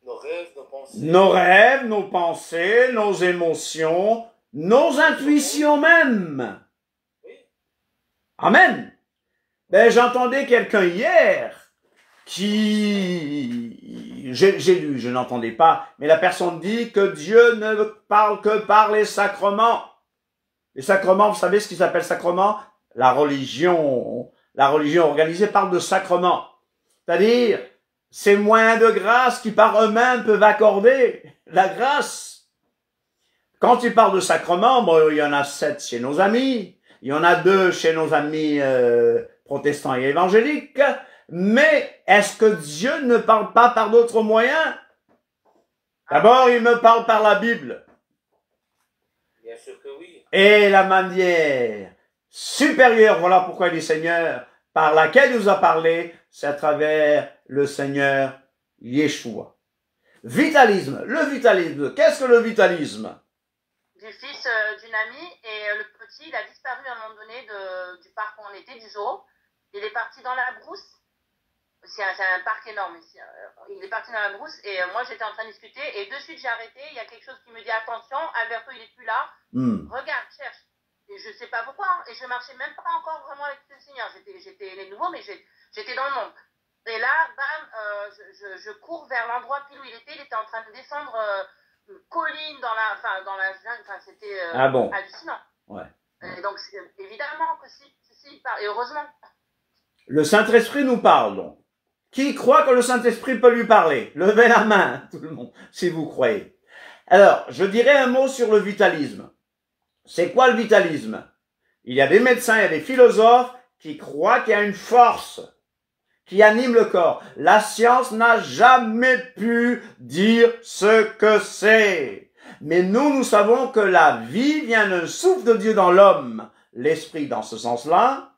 Nos rêves, nos pensées. Nos rêves, nos pensées, nos émotions, nos intuitions même. Oui. Amen. Ben, j'entendais quelqu'un hier qui... J'ai lu, je n'entendais pas, mais la personne dit que Dieu ne parle que par les sacrements. Les sacrements, vous savez ce qu'ils appellent sacrements? La religion organisée parle de sacrements. C'est-à-dire, ces moyens de grâce qui par eux-mêmes peuvent accorder la grâce. Quand il parle de sacrements, bon, il y en a 7 chez nos amis, il y en a 2 chez nos amis protestants et évangéliques, mais est-ce que Dieu ne parle pas par d'autres moyens? D'abord, il me parle par la Bible. Bien sûr que oui. Et la manière supérieure, voilà pourquoi il est Seigneur, par laquelle il nous a parlé, c'est à travers le Seigneur Yeshua. Vitalisme. Le vitalisme. Qu'est-ce que le vitalisme? Du fils d'une amie, et le petit, il a disparu à un moment donné du parc où on était, du zoo. Il est parti dans la brousse. C'est un parc énorme ici. Il est parti dans la brousse et moi j'étais en train de discuter et de suite j'ai arrêté. Il y a quelque chose qui me dit attention, Alberto il est plus là. Regarde, cherche. Et je sais pas pourquoi. Et je marchais même pas encore vraiment avec le Seigneur. J'étais né nouveau mais j'étais dans le monde. Et là, bam, je cours vers l'endroit pile où il était. Il était en train de descendre une colline dans la jungle. Enfin, c'était hallucinant. Ouais. Et donc évidemment que si il parle. Et heureusement. Le Saint-Esprit nous parle donc. Qui croit que le Saint-Esprit peut lui parler? Levez la main, tout le monde, si vous croyez. Alors, je dirais un mot sur le vitalisme. C'est quoi le vitalisme? Il y a des médecins, il y a des philosophes qui croient qu'il y a une force qui anime le corps. La science n'a jamais pu dire ce que c'est. Mais nous savons que la vie vient d'un souffle de Dieu dans l'homme. L'esprit, dans ce sens-là,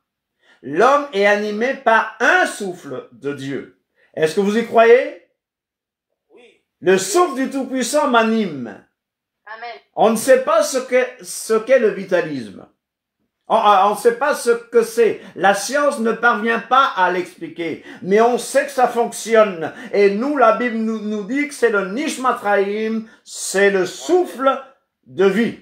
l'homme est animé par un souffle de Dieu. Est-ce que vous y croyez? Oui. Le souffle du Tout-Puissant m'anime. Amen. On ne sait pas ce qu'est le vitalisme. On ne sait pas ce que c'est. La science ne parvient pas à l'expliquer. Mais on sait que ça fonctionne. Et nous, la Bible nous dit que c'est le Nishmat Chaim, c'est le souffle de vie.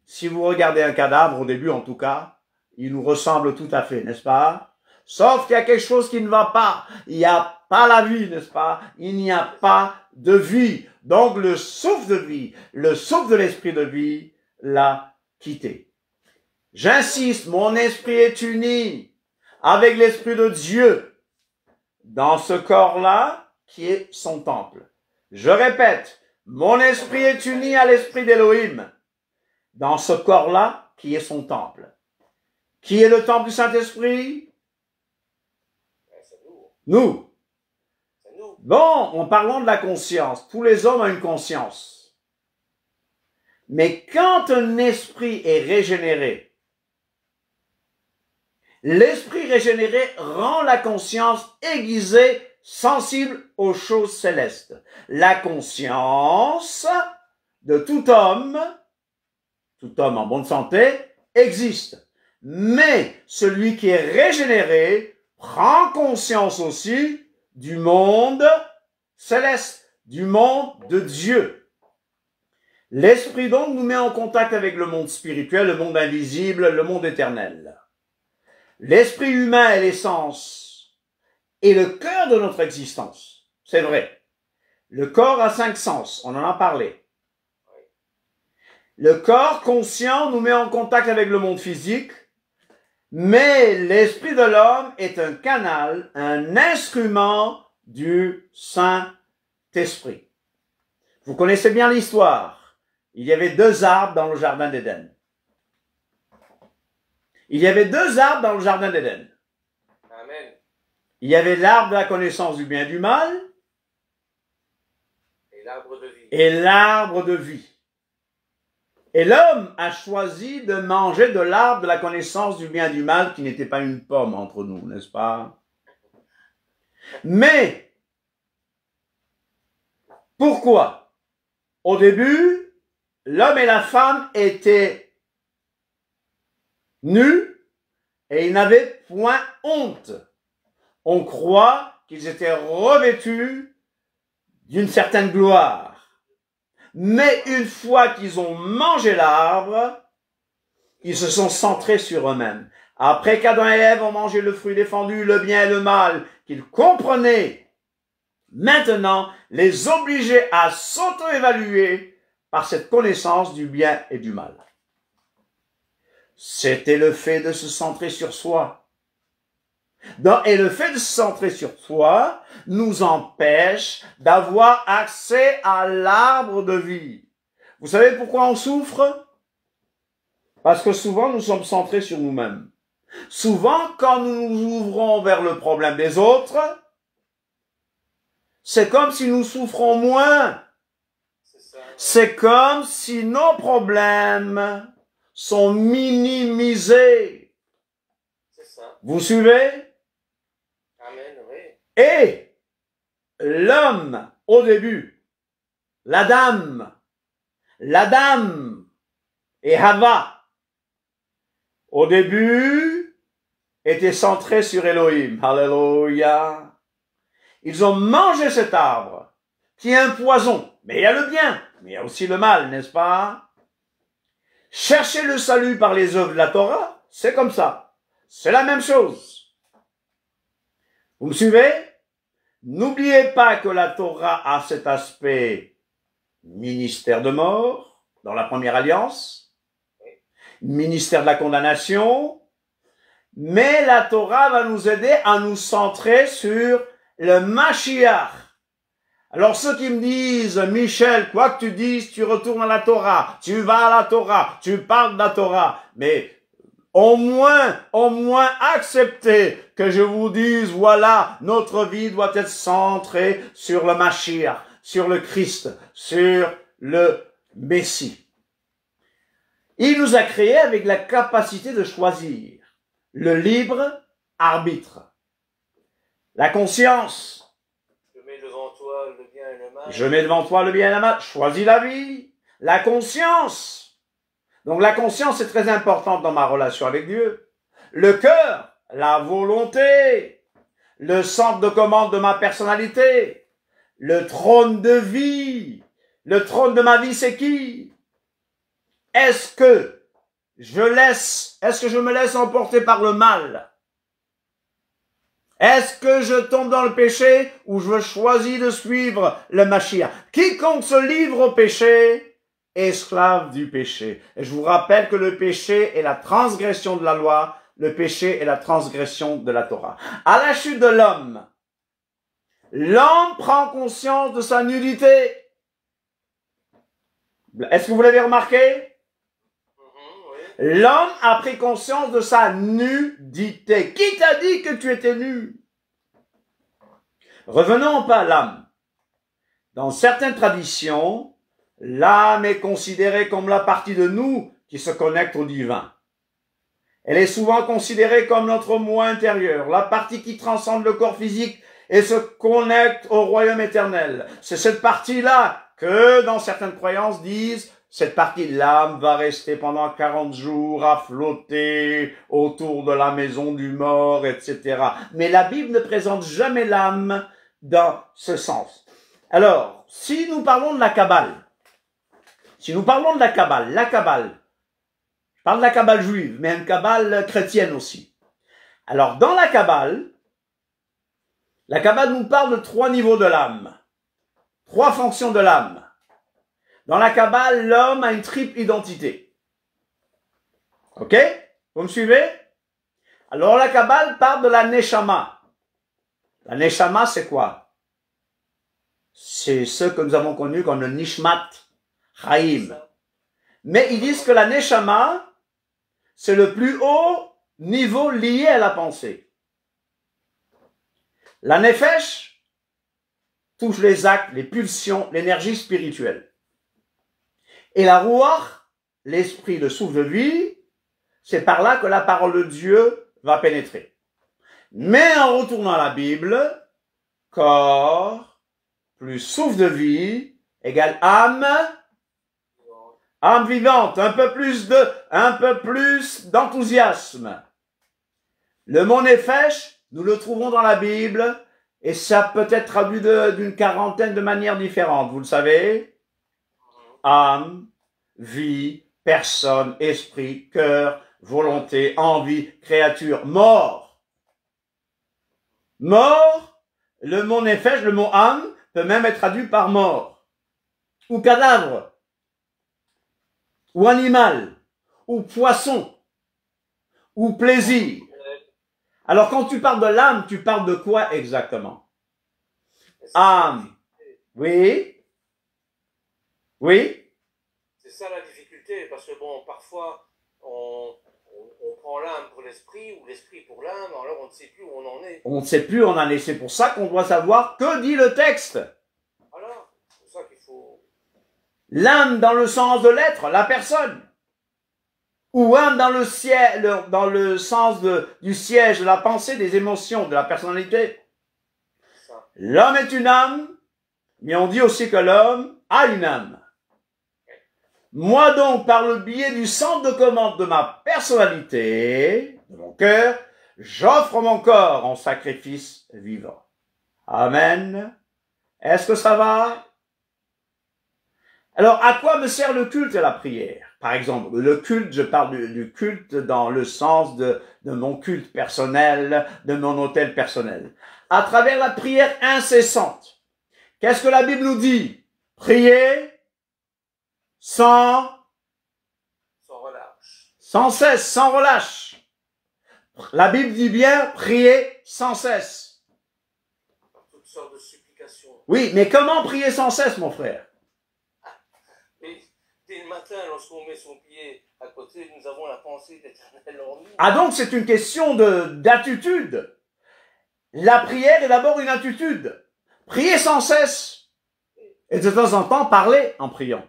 Si vous regardez un cadavre, au début en tout cas, il nous ressemble tout à fait, n'est-ce pas? Sauf qu'il y a quelque chose qui ne va pas. Il n'y a pas la vie, n'est-ce pas? Il n'y a pas de vie. Donc le souffle de vie, le souffle de l'esprit de vie l'a quitté. J'insiste, mon esprit est uni avec l'esprit de Dieu dans ce corps-là qui est son temple. Je répète, mon esprit est uni à l'esprit d'Élohim dans ce corps-là qui est son temple. Qui est le temple du Saint-Esprit? Nous. Bon, en parlant de la conscience, tous les hommes ont une conscience. Mais quand un esprit est régénéré, l'esprit régénéré rend la conscience aiguisée, sensible aux choses célestes. La conscience de tout homme en bonne santé, existe. Mais celui qui est régénéré prend conscience aussi du monde céleste, du monde de Dieu. L'esprit donc nous met en contact avec le monde spirituel, le monde invisible, le monde éternel. L'esprit humain est l'essence et le cœur de notre existence. C'est vrai. Le corps a 5 sens, on en a parlé. Le corps conscient nous met en contact avec le monde physique, mais l'esprit de l'homme est un canal, un instrument du Saint-Esprit. Vous connaissez bien l'histoire. Il y avait 2 arbres dans le jardin d'Éden. Il y avait 2 arbres dans le jardin d'Éden. Amen. Il y avait l'arbre de la connaissance du bien et du mal Et l'arbre de vie. et l'arbre de vie. Et l'homme a choisi de manger de l'arbre de la connaissance du bien et du mal qui n'était pas une pomme entre nous, n'est-ce pas? Mais, pourquoi? Au début, l'homme et la femme étaient nus et ils n'avaient point honte. On croit qu'ils étaient revêtus d'une certaine gloire. Mais une fois qu'ils ont mangé l'arbre, ils se sont centrés sur eux-mêmes. Après qu'Adam et Ève ont mangé le fruit défendu, le bien et le mal, qu'ils comprenaient, maintenant les obligeait à s'auto-évaluer par cette connaissance du bien et du mal. C'était le fait de se centrer sur soi. Et le fait de se centrer sur soi nous empêche d'avoir accès à l'arbre de vie. Vous savez pourquoi on souffre? Parce que souvent nous sommes centrés sur nous-mêmes. Souvent, quand nous nous ouvrons vers le problème des autres, c'est comme si nous souffrons moins. C'est comme si nos problèmes sont minimisés. Vous suivez? Amen, oui. Et l'homme, au début, la dame et Hava, au début, étaient centrés sur Elohim. Alléluia. Ils ont mangé cet arbre, qui est un poison. Mais il y a le bien, mais il y a aussi le mal, n'est-ce pas? Chercher le salut par les œuvres de la Torah, c'est comme ça. C'est la même chose. Vous me suivez? N'oubliez pas que la Torah a cet aspect ministère de mort dans la première alliance, ministère de la condamnation, mais la Torah va nous aider à nous centrer sur le Mashiach. Alors ceux qui me disent, Michel, quoi que tu dises, tu retournes à la Torah, tu vas à la Torah, tu parles de la Torah, mais au moins acceptez que je vous dise, voilà, notre vie doit être centrée sur le Mashiach, sur le Christ, sur le Messie. Il nous a créés avec la capacité de choisir, le libre arbitre, la conscience. Je mets devant toi le bien et le mal. Je mets devant toi le bien et le mal. Choisis la vie, la conscience. Donc la conscience est très importante dans ma relation avec Dieu. Le cœur, la volonté, le centre de commande de ma personnalité, le trône de vie. Le trône de ma vie, c'est qui? est-ce que je me laisse emporter par le mal? Est-ce que je tombe dans le péché ou je choisis de suivre le Mashiach? Quiconque se livre au péché, esclave du péché. Et je vous rappelle que le péché est la transgression de la loi, le péché est la transgression de la Torah. À la chute de l'homme prend conscience de sa nudité. Est-ce que vous l'avez remarqué? L'homme a pris conscience de sa nudité. Qui t'a dit que tu étais nu? Revenons pas à l'âme. Dans certaines traditions, l'âme est considérée comme la partie de nous qui se connecte au divin. Elle est souvent considérée comme notre moi intérieur, la partie qui transcende le corps physique et se connecte au royaume éternel. C'est cette partie-là que, dans certaines croyances, disent cette partie de l'âme va rester pendant 40 jours à flotter autour de la maison du mort, etc. Mais la Bible ne présente jamais l'âme dans ce sens. Alors, si nous parlons de la Kabbale, je parle de la Kabbale juive, mais une Kabbale chrétienne aussi. Alors, dans la Kabbale nous parle de 3 niveaux de l'âme, 3 fonctions de l'âme. Dans la Kabbale, l'homme a une triple identité. Ok? Vous me suivez? Alors la Kabbale parle de la Neshama. La Neshama, c'est quoi? C'est ce que nous avons connu comme le Nishmat Chaim. Mais ils disent que la Neshama, c'est le plus haut niveau lié à la pensée. La Nefesh touche les actes, les pulsions, l'énergie spirituelle. Et la Ruach, l'esprit, le souffle de vie, c'est par là que la parole de Dieu va pénétrer. Mais en retournant à la Bible, corps plus souffle de vie égale âme vivante, un peu plus d'enthousiasme. Le mot Nefesh, nous le trouvons dans la Bible et ça peut être traduit d'une quarantaine de manières différentes, vous le savez. Âme, vie, personne, esprit, cœur, volonté, envie, créature, mort. Mort, le mot nefesh, le mot âme, peut même être traduit par mort, ou cadavre, ou animal, ou poisson, ou plaisir. Alors quand tu parles de l'âme, tu parles de quoi exactement? Âme, oui. Oui. C'est ça la difficulté, parce que bon, parfois, on prend l'âme pour l'esprit, ou l'esprit pour l'âme, alors on ne sait plus où on en est. On ne sait plus où on en est, c'est pour ça qu'on doit savoir que dit le texte. Voilà, c'est pour ça qu'il faut... L'âme dans le sens de l'être, la personne. Ou âme dans le sens du siège, de la pensée, des émotions, de la personnalité. L'homme est une âme, mais on dit aussi que l'homme a une âme. Moi donc, par le biais du centre de commande de ma personnalité, de mon cœur, j'offre mon corps en sacrifice vivant. Amen. Est-ce que ça va? Alors, à quoi me sert le culte et la prière? Par exemple, le culte, je parle du culte dans le sens de mon culte personnel, de mon autel personnel. À travers la prière incessante. Qu'est-ce que la Bible nous dit? Prier sans relâche. Sans cesse, sans relâche. La Bible dit bien prier sans cesse. Par toutes sortes de supplications. Oui, mais comment prier sans cesse, mon frère? Mais dès le matin, lorsqu'on met son pied à côté, nous avons la pensée d'Éternel en nous. Ah donc c'est une question d'attitude. La prière est d'abord une attitude. Prier sans cesse. Et de temps en temps, parler en priant.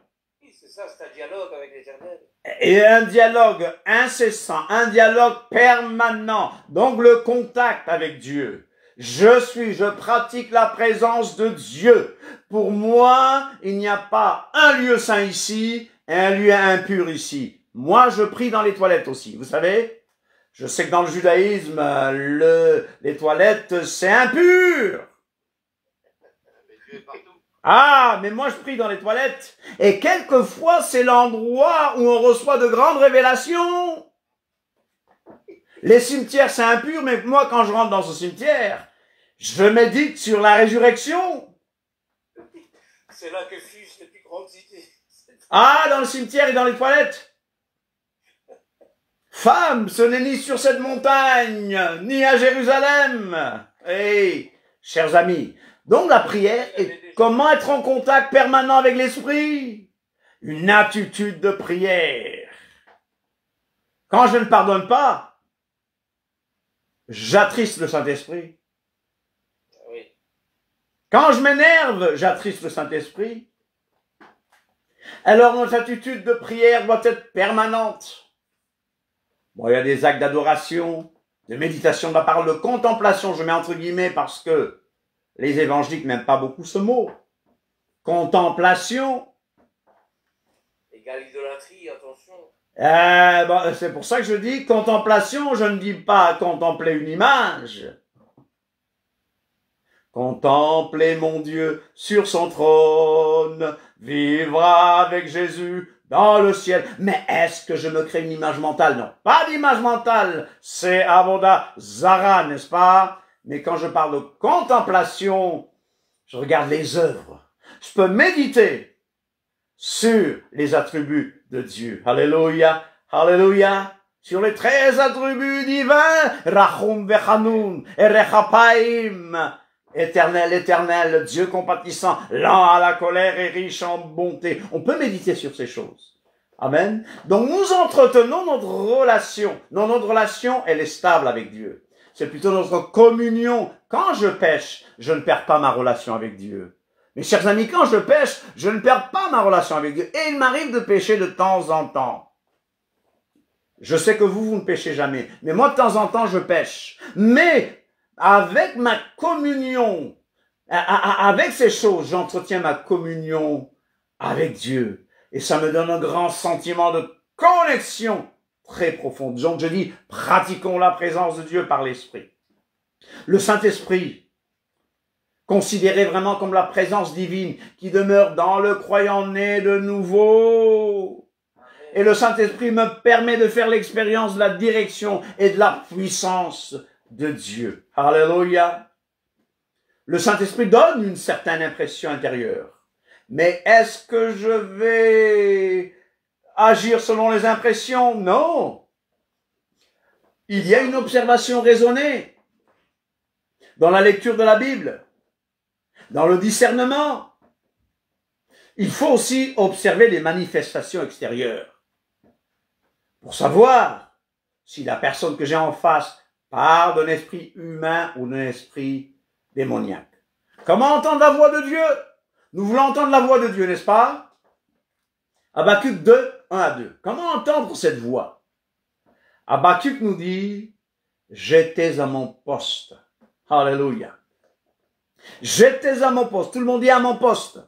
C'est ça, c'est un dialogue avec l'Éternel. Et un dialogue incessant, un dialogue permanent. Donc le contact avec Dieu. Je pratique la présence de Dieu. Pour moi, il n'y a pas un lieu saint ici et un lieu impur ici. Moi, je prie dans les toilettes aussi, vous savez. Je sais que dans le judaïsme, les toilettes, c'est impur. Mais Dieu est partout. Ah, mais moi je prie dans les toilettes. Et quelquefois, c'est l'endroit où on reçoit de grandes révélations. Les cimetières, c'est impur, mais moi, quand je rentre dans ce cimetière, je médite sur la résurrection. C'est là que fusent les plus grandes idées. Ah, dans le cimetière et dans les toilettes. Femme, ce n'est ni sur cette montagne, ni à Jérusalem. Hey, chers amis, donc la prière est comment être en contact permanent avec l'Esprit. Une attitude de prière. Quand je ne pardonne pas, j'attriste le Saint-Esprit. Oui. Quand je m'énerve, j'attriste le Saint-Esprit. Alors notre attitude de prière doit être permanente. Bon, il y a des actes d'adoration, de méditation de la parole, de contemplation, je mets entre guillemets parce que les évangéliques n'aiment pas beaucoup ce mot. Contemplation. Égale idolâtrie, attention. C'est pour ça que je dis contemplation, je ne dis pas contempler une image. Contempler mon Dieu sur son trône, vivre avec Jésus dans le ciel. Mais est-ce que je me crée une image mentale? Non, pas d'image mentale. C'est Avoda Zara, n'est-ce pas? Mais quand je parle de contemplation, je regarde les œuvres. Je peux méditer sur les attributs de Dieu. Alléluia, alléluia. Sur les 13 attributs divins, Rachum vechanun, Erechapaim, éternel, éternel, Dieu compatissant, lent à la colère et riche en bonté. On peut méditer sur ces choses. Amen. Donc nous entretenons notre relation. Non, notre relation, elle est stable avec Dieu. C'est plutôt notre communion. Quand je pêche, je ne perds pas ma relation avec Dieu. Mes chers amis, quand je pêche, je ne perds pas ma relation avec Dieu. Et il m'arrive de pécher de temps en temps. Je sais que vous ne péchez jamais. Mais moi, de temps en temps, je pêche. Mais avec ma communion, avec ces choses, j'entretiens ma communion avec Dieu. Et ça me donne un grand sentiment de connexion très profonde. Donc je dis, pratiquons la présence de Dieu par l'Esprit. Le Saint-Esprit, considéré vraiment comme la présence divine qui demeure dans le croyant né de nouveau. Et le Saint-Esprit me permet de faire l'expérience de la direction et de la puissance de Dieu. Alléluia. Le Saint-Esprit donne une certaine impression intérieure. Mais est-ce que je vais agir selon les impressions? Non. Il y a une observation raisonnée dans la lecture de la Bible, dans le discernement. Il faut aussi observer les manifestations extérieures pour savoir si la personne que j'ai en face part d'un esprit humain ou d'un esprit démoniaque. Comment entendre la voix de Dieu? Nous voulons entendre la voix de Dieu, n'est-ce pas? Habakkuk 2, 1 à 2. Comment entendre cette voix? Habakkuk nous dit, j'étais à mon poste. Alléluia. J'étais à mon poste. Tout le monde dit à mon poste.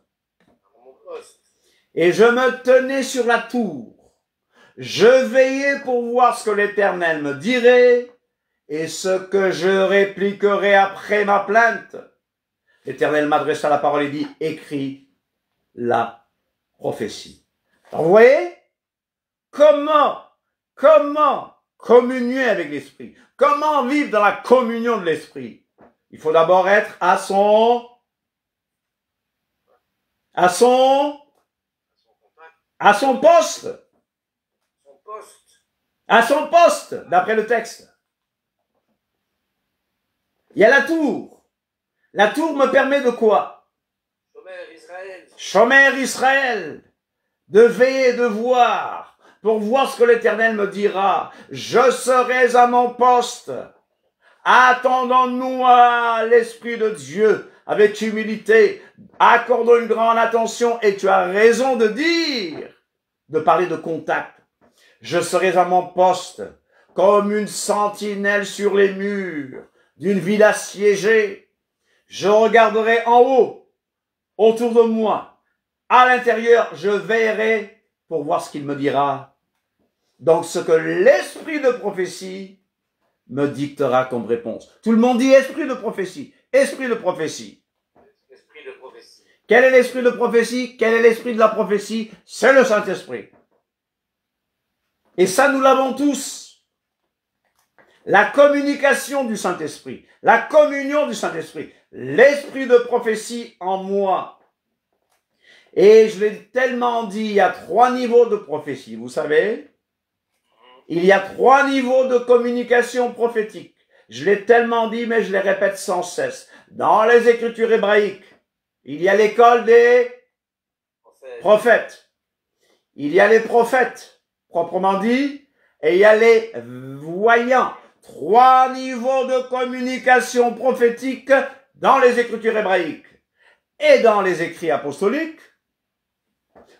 Et je me tenais sur la tour. Je veillais pour voir ce que l'Éternel me dirait et ce que je répliquerai après ma plainte. L'Éternel m'adressa la parole et dit, écris la prophétie. Alors, vous voyez, comment communier avec l'Esprit? Comment vivre dans la communion de l'Esprit? Il faut d'abord être à son poste. À son poste, d'après le texte. Il y a la tour. La tour me permet de quoi? Shomer Israël. De veiller, de voir, pour voir ce que l'Éternel me dira. Je serai à mon poste. Attendons-nous à l'Esprit de Dieu avec humilité. Accordons une grande attention et tu as raison de dire, de parler de contact. Je serai à mon poste comme une sentinelle sur les murs d'une ville assiégée. Je regarderai en haut, autour de moi. À l'intérieur, je veillerai pour voir ce qu'il me dira. Donc, ce que l'esprit de prophétie me dictera comme réponse. Tout le monde dit esprit de prophétie. Esprit de prophétie. Esprit de prophétie. Quel est l'esprit de prophétie? Quel est l'esprit de la prophétie? C'est le Saint-Esprit. Et ça, nous l'avons tous. La communication du Saint-Esprit, la communion du Saint-Esprit, l'esprit de prophétie en moi. Et je l'ai tellement dit, il y a 3 niveaux de prophétie, vous savez? Il y a 3 niveaux de communication prophétique. Je l'ai tellement dit, mais je les répète sans cesse. Dans les Écritures hébraïques, il y a l'école des prophètes. Il y a les prophètes, proprement dit, et il y a les voyants. 3 niveaux de communication prophétique dans les Écritures hébraïques. Et dans les écrits apostoliques,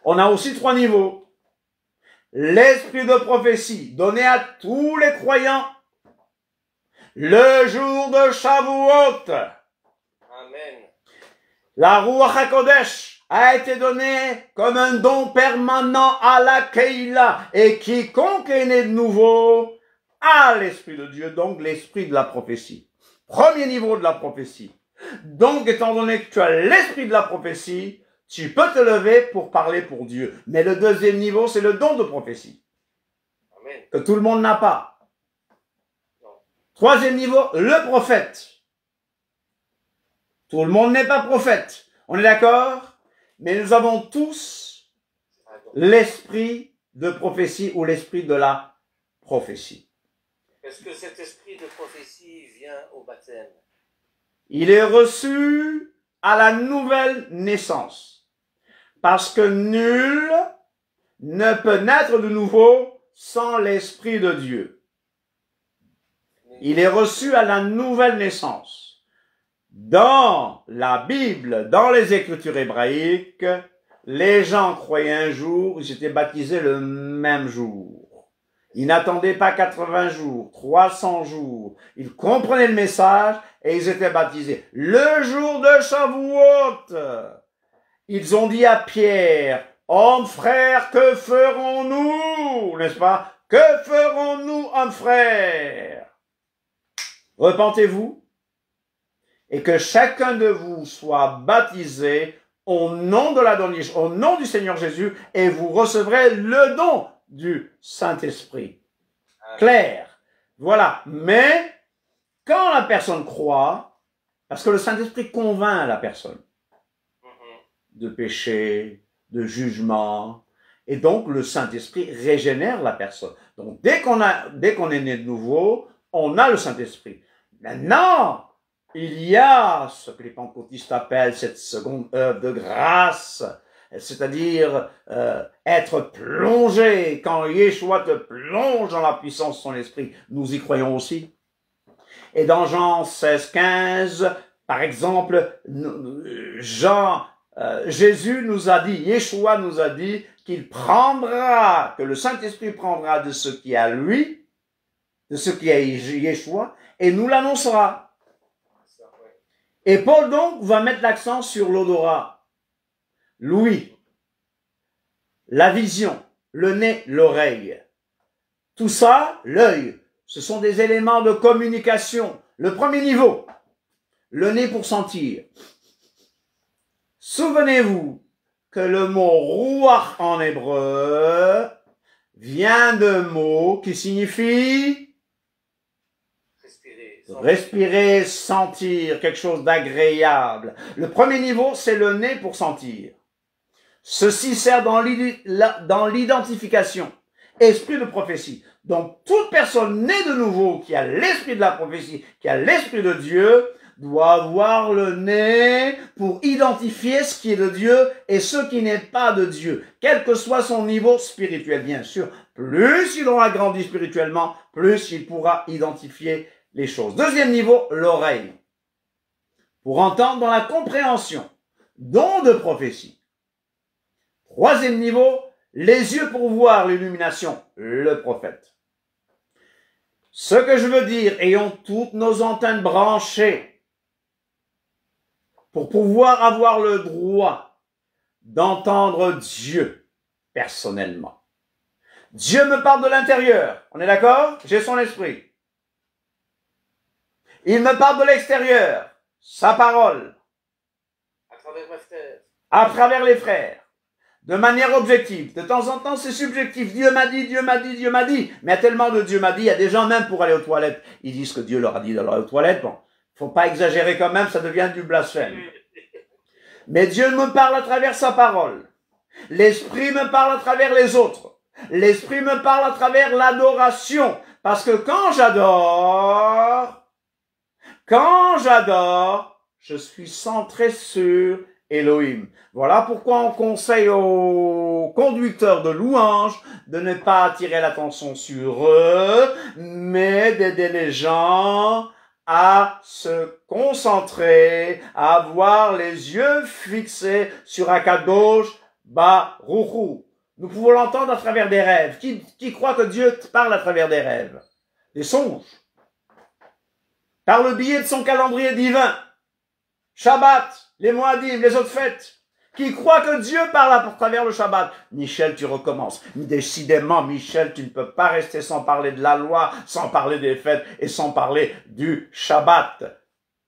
on a aussi 3 niveaux. L'esprit de prophétie donné à tous les croyants le jour de Shavuot. Amen. La Ruach HaKodesh a été donnée comme un don permanent à la Keïla. Et quiconque est né de nouveau a l'Esprit de Dieu, donc l'Esprit de la prophétie. Premier niveau de la prophétie. Donc, étant donné que tu as l'Esprit de la prophétie, tu peux te lever pour parler pour Dieu. Mais le deuxième niveau, c'est le don de prophétie. Amen. Que tout le monde n'a pas. Non. Troisième niveau, le prophète. Tout le monde n'est pas prophète. On est d'accord? Mais nous avons tous l'esprit de prophétie ou l'esprit de la prophétie. Est-ce que cet esprit de prophétie vient au baptême? Il est reçu à la nouvelle naissance. Parce que nul ne peut naître de nouveau sans l'Esprit de Dieu. Il est reçu à la nouvelle naissance. Dans la Bible, dans les Écritures hébraïques, les gens croyaient un jour, ils étaient baptisés le même jour. Ils n'attendaient pas 80 jours, 300 jours. Ils comprenaient le message et ils étaient baptisés. Le jour de Shavuot, ils ont dit à Pierre, « Homme frère, que ferons-nous » N'est-ce pas? « Que ferons-nous, homme frère » Repentez-vous et que chacun de vous soit baptisé au nom de l'Adonai, au nom du Seigneur Jésus, et vous recevrez le don du Saint-Esprit. Clair. Voilà. Mais, quand la personne croit, parce que le Saint-Esprit convainc la personne de péché, de jugement, et donc le Saint-Esprit régénère la personne. Donc, dès qu'on est né de nouveau, on a le Saint-Esprit. Maintenant, il y a ce que les pentecôtistes appellent cette seconde œuvre de grâce, c'est-à-dire être plongé, quand Yeshua te plonge dans la puissance de son esprit, nous y croyons aussi. Et dans Jean 16, 15, par exemple, Jésus nous a dit, Yeshua nous a dit qu'il prendra, que le Saint-Esprit prendra de ce qui est à lui, de ce qui est à Yeshua, et nous l'annoncera. Et Paul donc va mettre l'accent sur l'odorat, l'ouïe, la vision, le nez, l'oreille. Tout ça, l'œil, ce sont des éléments de communication. Le premier niveau, le nez pour sentir. Souvenez-vous que le mot ruach en hébreu vient d'un mot qui signifie respirer, sentir, quelque chose d'agréable. Le premier niveau, c'est le nez pour sentir. Ceci sert dans l'identification. Esprit de prophétie. Donc, toute personne née de nouveau qui a l'esprit de la prophétie, qui a l'esprit de Dieu, doit avoir le nez pour identifier ce qui est de Dieu et ce qui n'est pas de Dieu, quel que soit son niveau spirituel, bien sûr. Plus il aura grandi spirituellement, plus il pourra identifier les choses. Deuxième niveau, l'oreille. Pour entendre dans la compréhension, don de prophétie. Troisième niveau, les yeux pour voir l'illumination, le prophète. Ce que je veux dire, ayons toutes nos antennes branchées pour pouvoir avoir le droit d'entendre Dieu personnellement. Dieu me parle de l'intérieur, on est d'accord? J'ai son esprit. Il me parle de l'extérieur, sa parole. travers mes frères. À travers les frères. De manière objective. De temps en temps, c'est subjectif. Dieu m'a dit, Dieu m'a dit, Dieu m'a dit. Mais il y a tellement de Dieu m'a dit, il y a des gens même pour aller aux toilettes. Ils disent que Dieu leur a dit d'aller aux toilettes. Bon, faut pas exagérer quand même, ça devient du blasphème. Mais Dieu me parle à travers sa parole. L'Esprit me parle à travers les autres. L'Esprit me parle à travers l'adoration. Parce que quand j'adore, je suis centré sur Elohim. Voilà pourquoi on conseille aux conducteurs de louanges de ne pas attirer l'attention sur eux, mais d'aider les gens à se concentrer, à avoir les yeux fixés sur Akadosh Baruch. Nous pouvons l'entendre à travers des rêves. Qui croit que Dieu parle à travers des rêves? Des songes. Par le biais de son calendrier divin. Shabbat, les Moadim, les autres fêtes. Qui croit que Dieu parle à travers le Shabbat? Michel, tu recommences. Décidément, Michel, tu ne peux pas rester sans parler de la loi, sans parler des fêtes et sans parler du Shabbat.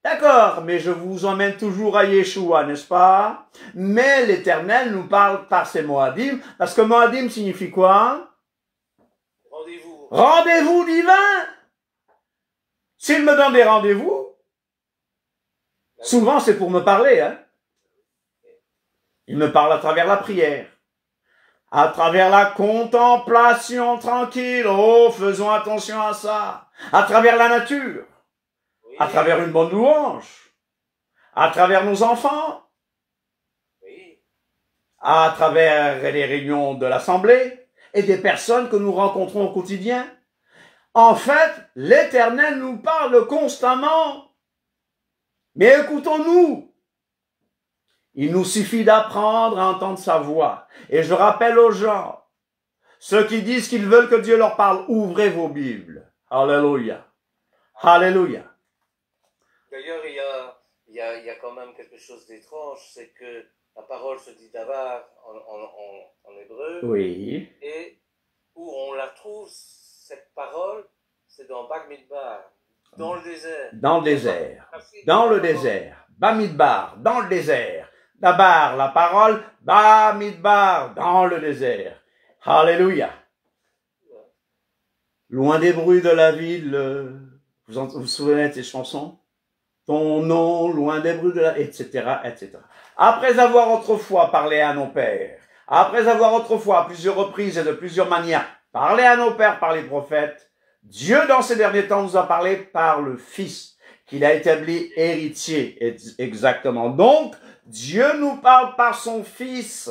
D'accord, mais je vous emmène toujours à Yeshua, n'est-ce pas? Mais l'Éternel nous parle par ses Moadim, parce que Moadim signifie quoi? Rendez-vous. Rendez-vous divin! S'il me donne des rendez-vous, souvent c'est pour me parler, hein? Il me parle à travers la prière, à travers la contemplation tranquille. Oh, faisons attention à ça. À travers la nature, Oui. à travers une bonne louange, à travers nos enfants, Oui. à travers les réunions de l'Assemblée et des personnes que nous rencontrons au quotidien. En fait, l'Éternel nous parle constamment. Mais écoutons-nous. Il nous suffit d'apprendre à entendre sa voix. Et je rappelle aux gens, ceux qui disent qu'ils veulent que Dieu leur parle, ouvrez vos Bibles. Alléluia. Alléluia. D'ailleurs, il y a quand même quelque chose d'étrange, c'est que la parole se dit davar en hébreu. Oui. Et où on la trouve, cette parole, c'est dans Bamidbar, dans le désert. Dans le désert. Dans le désert. Bamidbar, dans le désert. D'abord, la parole, Bamidbar, dans le désert. Alléluia. Loin des bruits de la ville, vous souvenez de ces chansons? Ton nom, loin des bruits de la... etc., etc. Après avoir autrefois parlé à nos pères, après avoir autrefois à plusieurs reprises et de plusieurs manières parlé à nos pères par les prophètes, Dieu dans ces derniers temps nous a parlé par le Fils, qu'il a établi héritier, exactement. Donc, Dieu nous parle par son Fils.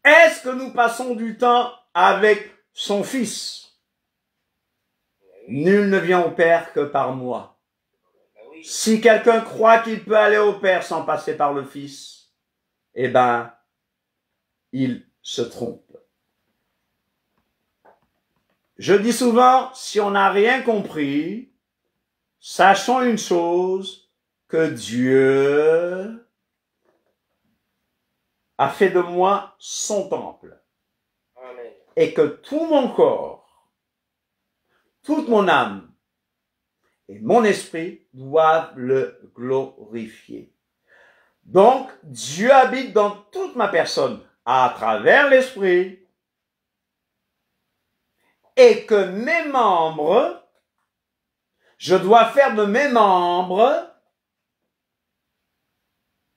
Est-ce que nous passons du temps avec son Fils? Nul ne vient au Père que par moi. Si quelqu'un croit qu'il peut aller au Père sans passer par le Fils, eh ben, il se trompe. Je dis souvent, si on n'a rien compris, sachons une chose, que Dieu a fait de moi son temple. Amen. Et que tout mon corps, toute mon âme et mon esprit doivent le glorifier. Donc, Dieu habite dans toute ma personne à travers l'esprit et que mes membres, je dois faire de mes membres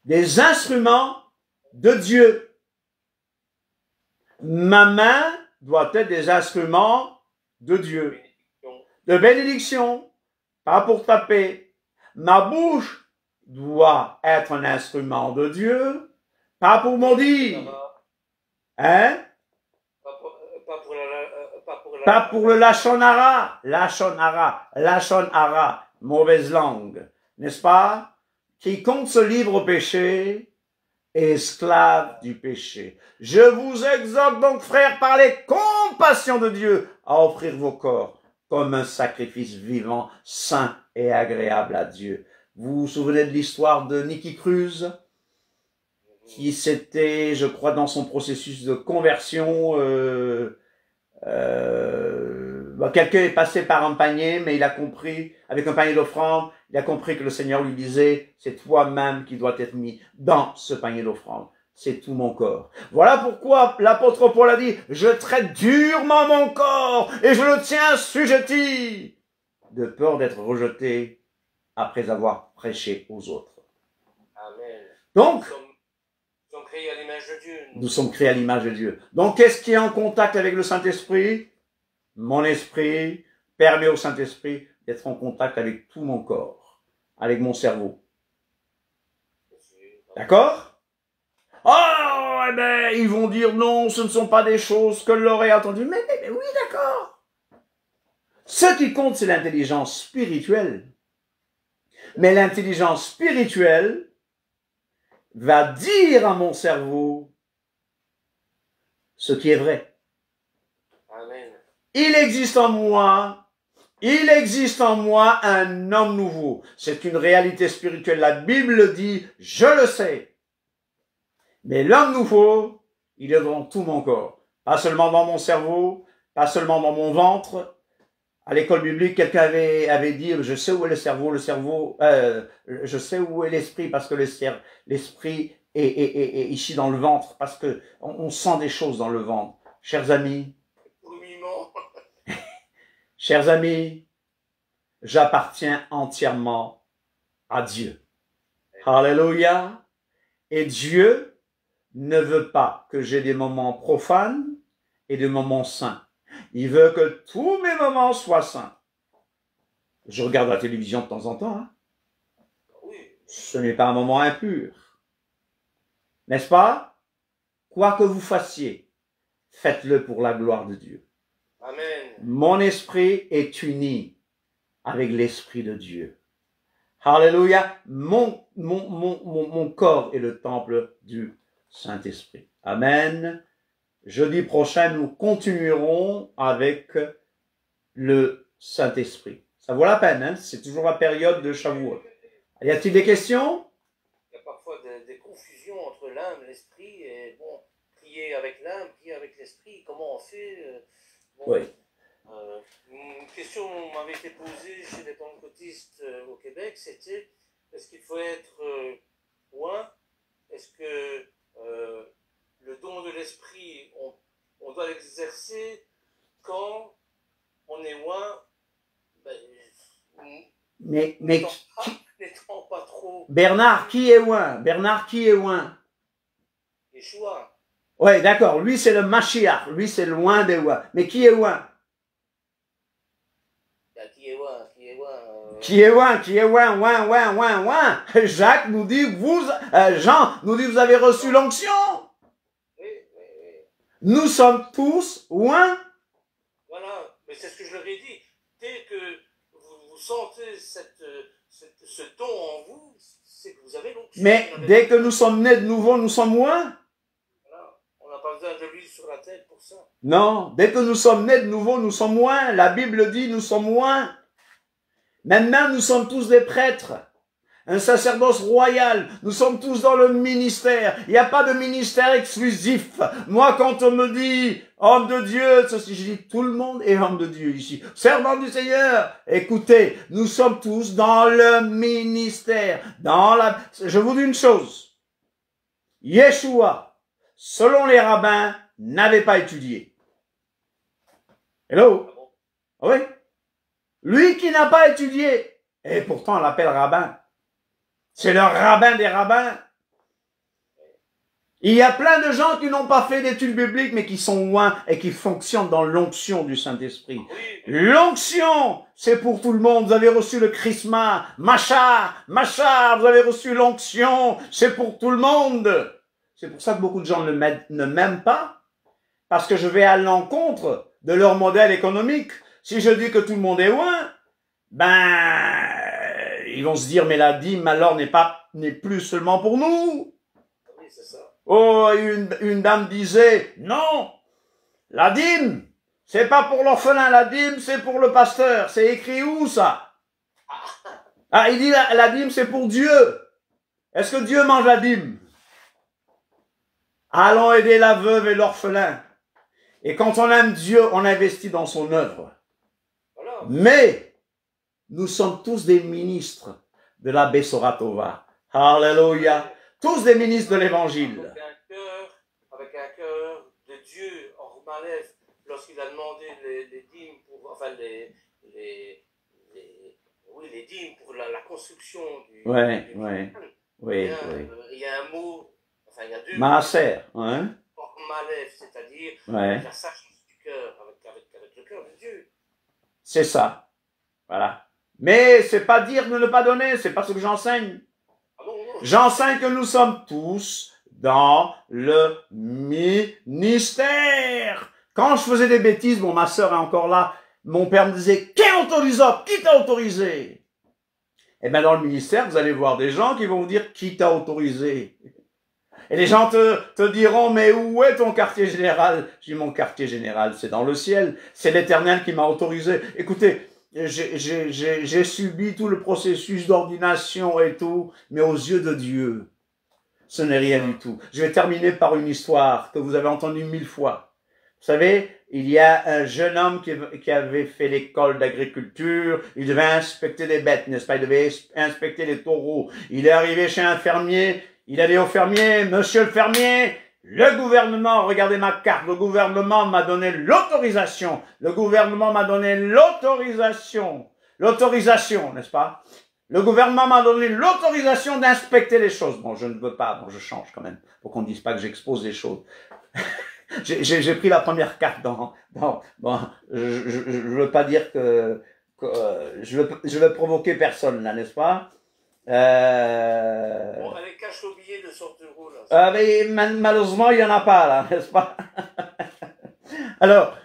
des instruments de Dieu. Ma main doit être des instruments de Dieu, de bénédiction, pas pour taper. Ma bouche doit être un instrument de Dieu, pas pour maudire. Hein? Pas pour le lachon hara, mauvaise langue, n'est-ce pas? Quiconque se livre au péché est esclave du péché. Je vous exhorte donc, frères, par les compassions de Dieu, à offrir vos corps comme un sacrifice vivant, saint et agréable à Dieu. Vous vous souvenez de l'histoire de Nicky Cruz, qui s'était, je crois, dans son processus de conversion, quelqu'un est passé par un panier, mais il a compris, avec un panier d'offrande, il a compris que le Seigneur lui disait, c'est toi-même qui dois être mis dans ce panier d'offrande. C'est tout mon corps. Voilà pourquoi l'apôtre Paul a dit, je traite durement mon corps et je le tiens assujetti, de peur d'être rejeté après avoir prêché aux autres. Amen. Donc, Nous sommes créés à l'image de Dieu. nous sommes créés à l'image de Dieu. Donc, qu'est-ce qui est en contact avec le Saint-Esprit? Mon esprit permet au Saint-Esprit d'être en contact avec tout mon corps, avec mon cerveau. D'accord? Oh, eh ben, ils vont dire non, ce ne sont pas des choses que l'aurait entendu. Mais oui, d'accord. Ce qui compte, c'est l'intelligence spirituelle. Mais l'intelligence spirituelle va dire à mon cerveau ce qui est vrai. Amen. Il existe en moi un homme nouveau. C'est une réalité spirituelle. La Bible dit, je le sais. Mais l'homme nouveau, il est dans tout mon corps. Pas seulement dans mon cerveau, pas seulement dans mon ventre. À l'école biblique, quelqu'un avait dit, je sais où est le cerveau, je sais où est l'esprit, parce que l'esprit est ici dans le ventre, parce que on sent des choses dans le ventre. Chers amis, chers amis, j'appartiens entièrement à Dieu. Alléluia. Et Dieu ne veut pas que j'ai des moments profanes et des moments saints. Il veut que tous mes moments soient saints. Je regarde la télévision de temps en temps. Hein. Oui. Ce n'est pas un moment impur. N'est-ce pas? Quoi que vous fassiez, faites-le pour la gloire de Dieu. Amen. Mon esprit est uni avec l'esprit de Dieu. Alléluia. Mon corps est le temple du Saint-Esprit. Amen. Jeudi prochain, nous continuerons avec le Saint-Esprit. Ça vaut la peine, hein? C'est toujours la période de Shavuot. Y a-t-il des questions? Il y a parfois des confusions entre l'âme et l'esprit. Et bon, prier avec l'âme, prier avec l'esprit, comment on fait bon, Oui. Une question m'avait été posée chez les pentecôtistes au Québec, c'était est-ce qu'il faut être loin? Est-ce que le don de l'esprit, on doit l'exercer quand on est loin, Mais n'étant pas trop Bernard, qui est loin? Bernard, qui est loin? Yeshua. Oui, d'accord. Lui, c'est le Mashiach. Lui, c'est loin des loin. Mais qui est loin? Qui est loin, Qui est loin, loin. Jacques nous dit, Jean nous dit, vous avez reçu l'onction. Oui. Nous sommes tous loin. Voilà, mais c'est ce que je leur ai dit. Dès que vous sentez ce don en vous, c'est que vous avez l'onction. Mais dès que nous sommes nés de nouveau, nous sommes loin. Voilà. On n'a pas besoin de l'huile sur la tête pour ça. Non, dès que nous sommes nés de nouveau, nous sommes loin. La Bible dit, nous sommes loin. Maintenant, nous sommes tous des prêtres. Un sacerdoce royal. Nous sommes tous dans le ministère. Il n'y a pas de ministère exclusif. Moi, quand on me dit homme de Dieu, ceci, je dis tout le monde est homme de Dieu ici. Servant du Seigneur. Écoutez, nous sommes tous dans le ministère. Je vous dis une chose. Yeshua, selon les rabbins, n'avait pas étudié. Hello? Oui? Lui qui n'a pas étudié. Et pourtant, on l'appelle rabbin. C'est le rabbin des rabbins. Il y a plein de gens qui n'ont pas fait d'études bibliques, mais qui sont loin et qui fonctionnent dans l'onction du Saint-Esprit. L'onction, c'est pour tout le monde. Vous avez reçu le chrisma, Machar, vous avez reçu l'onction, c'est pour tout le monde. C'est pour ça que beaucoup de gens ne m'aiment pas, parce que je vais à l'encontre de leur modèle économique. Si je dis que tout le monde est loin, ils vont se dire, mais la dîme alors n'est plus seulement pour nous. Oui, c'est ça. Oh, une dame disait, non, la dîme, c'est pas pour l'orphelin, la dîme, c'est pour le pasteur. C'est écrit où, ça? Ah, il dit, la dîme, c'est pour Dieu. Est-ce que Dieu mange la dîme? Allons aider la veuve et l'orphelin. Et quand on aime Dieu, on investit dans son œuvre. Mais nous sommes tous des ministres de la Bessora Tova. Alléluia. Tous des ministres de l'évangile. Avec un cœur de Dieu, en Malef, lorsqu'il a demandé les dîmes pour, enfin les dîmes pour la construction du. Oui. Il y a un mot, enfin il y a deux. Maaser, hein? Malef, c'est-à-dire la sagesse du cœur, avec le cœur de Dieu. C'est ça. Voilà. Mais c'est pas dire de ne pas donner, c'est pas ce que j'enseigne. J'enseigne que nous sommes tous dans le ministère. Quand je faisais des bêtises, bon, ma sœur est encore là, mon père me disait, qui t'a autorisé? Eh bien, dans le ministère, vous allez voir des gens qui vont vous dire, qui t'a autorisé? Et les gens te diront, mais où est ton quartier général? Je dis, mon quartier général, c'est dans le ciel. C'est l'Éternel qui m'a autorisé. Écoutez, j'ai subi tout le processus d'ordination et tout, mais aux yeux de Dieu, ce n'est rien du tout. Je vais terminer par une histoire que vous avez entendue 1000 fois. Vous savez, il y a un jeune homme qui avait fait l'école d'agriculture, il devait inspecter des bêtes, n'est-ce pas? Il devait inspecter les taureaux. Il est arrivé chez un fermier, il a dit au fermier, monsieur le fermier, le gouvernement, regardez ma carte, le gouvernement m'a donné l'autorisation. Le gouvernement m'a donné l'autorisation. L'autorisation, n'est-ce pas? Le gouvernement m'a donné l'autorisation d'inspecter les choses. Bon, je ne veux pas, bon, je change quand même, pour qu'on ne dise pas que j'expose les choses. J'ai pris la première carte bon, je veux pas dire que je veux provoquer personne, là, n'est-ce pas? Bon, allez, cache le billet de 100 euros, là. Mais malheureusement, il n'y en a pas, là, n'est-ce pas? Alors,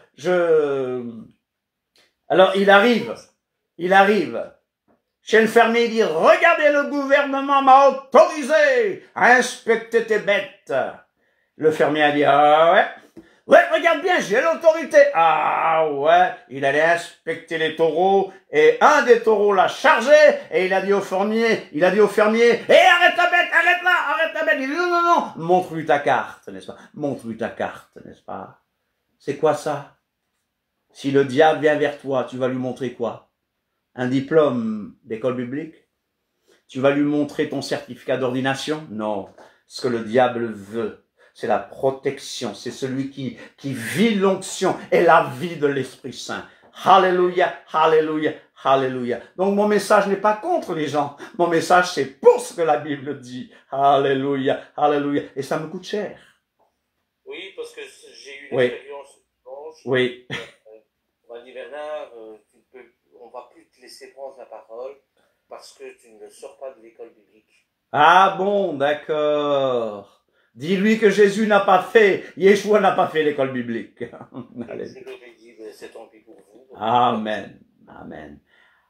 il arrive chez le fermier, il dit, regardez, le gouvernement m'a autorisé à inspecter tes bêtes. Le fermier a dit, ah ouais, regarde bien, j'ai l'autorité. Ah ouais, il allait inspecter les taureaux, et un des taureaux l'a chargé, et il a dit au fermier, arrête la bête, arrête la bête. Il dit, non, montre-lui ta carte, n'est-ce pas? Montre-lui ta carte, n'est-ce pas? C'est quoi ça? Si le diable vient vers toi, tu vas lui montrer quoi? Un diplôme d'école biblique? Tu vas lui montrer ton certificat d'ordination? Non. Ce que le diable veut, c'est la protection. C'est celui qui vit l'onction et la vie de l'Esprit Saint. Alléluia, alléluia, alléluia. Donc mon message n'est pas contre les gens. Mon message, c'est pour ce que la Bible dit. Alléluia, alléluia. Et ça me coûte cher. Oui, parce que j'ai eu une expérience blanche. Oui. On m'a dit, Bernard, on ne va plus te laisser prendre la parole parce que tu ne sors pas de l'école biblique. Ah bon, d'accord. Dis-lui que Jésus n'a pas fait, Yeshua n'a pas fait l'école biblique. Je lui ai dit, c'est tant pis pour vous. Amen, amen.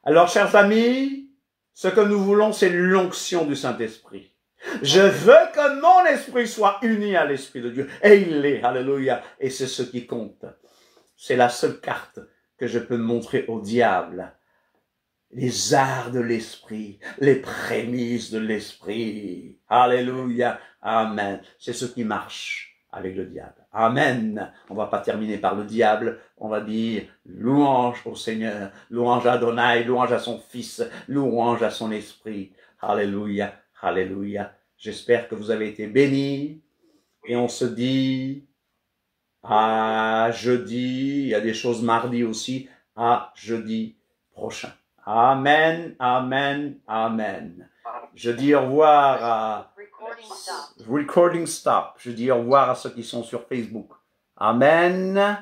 Alors, chers amis, ce que nous voulons, c'est l'onction du Saint-Esprit. Je veux que mon esprit soit uni à l'Esprit de Dieu. Et il l'est, alléluia. Et c'est ce qui compte. C'est la seule carte que je peux montrer au diable. Les arts de l'esprit, les prémices de l'esprit. Alléluia. Amen. C'est ce qui marche avec le diable. Amen. On va pas terminer par le diable. On va dire louange au Seigneur, louange à Adonai, louange à son Fils, louange à son Esprit. Alléluia. Alléluia. J'espère que vous avez été bénis. Et on se dit à jeudi. Il y a des choses mardi aussi. À jeudi prochain. Amen, amen, amen. Je dis au revoir à... Recording stop. Je dis au revoir à ceux qui sont sur Facebook. Amen.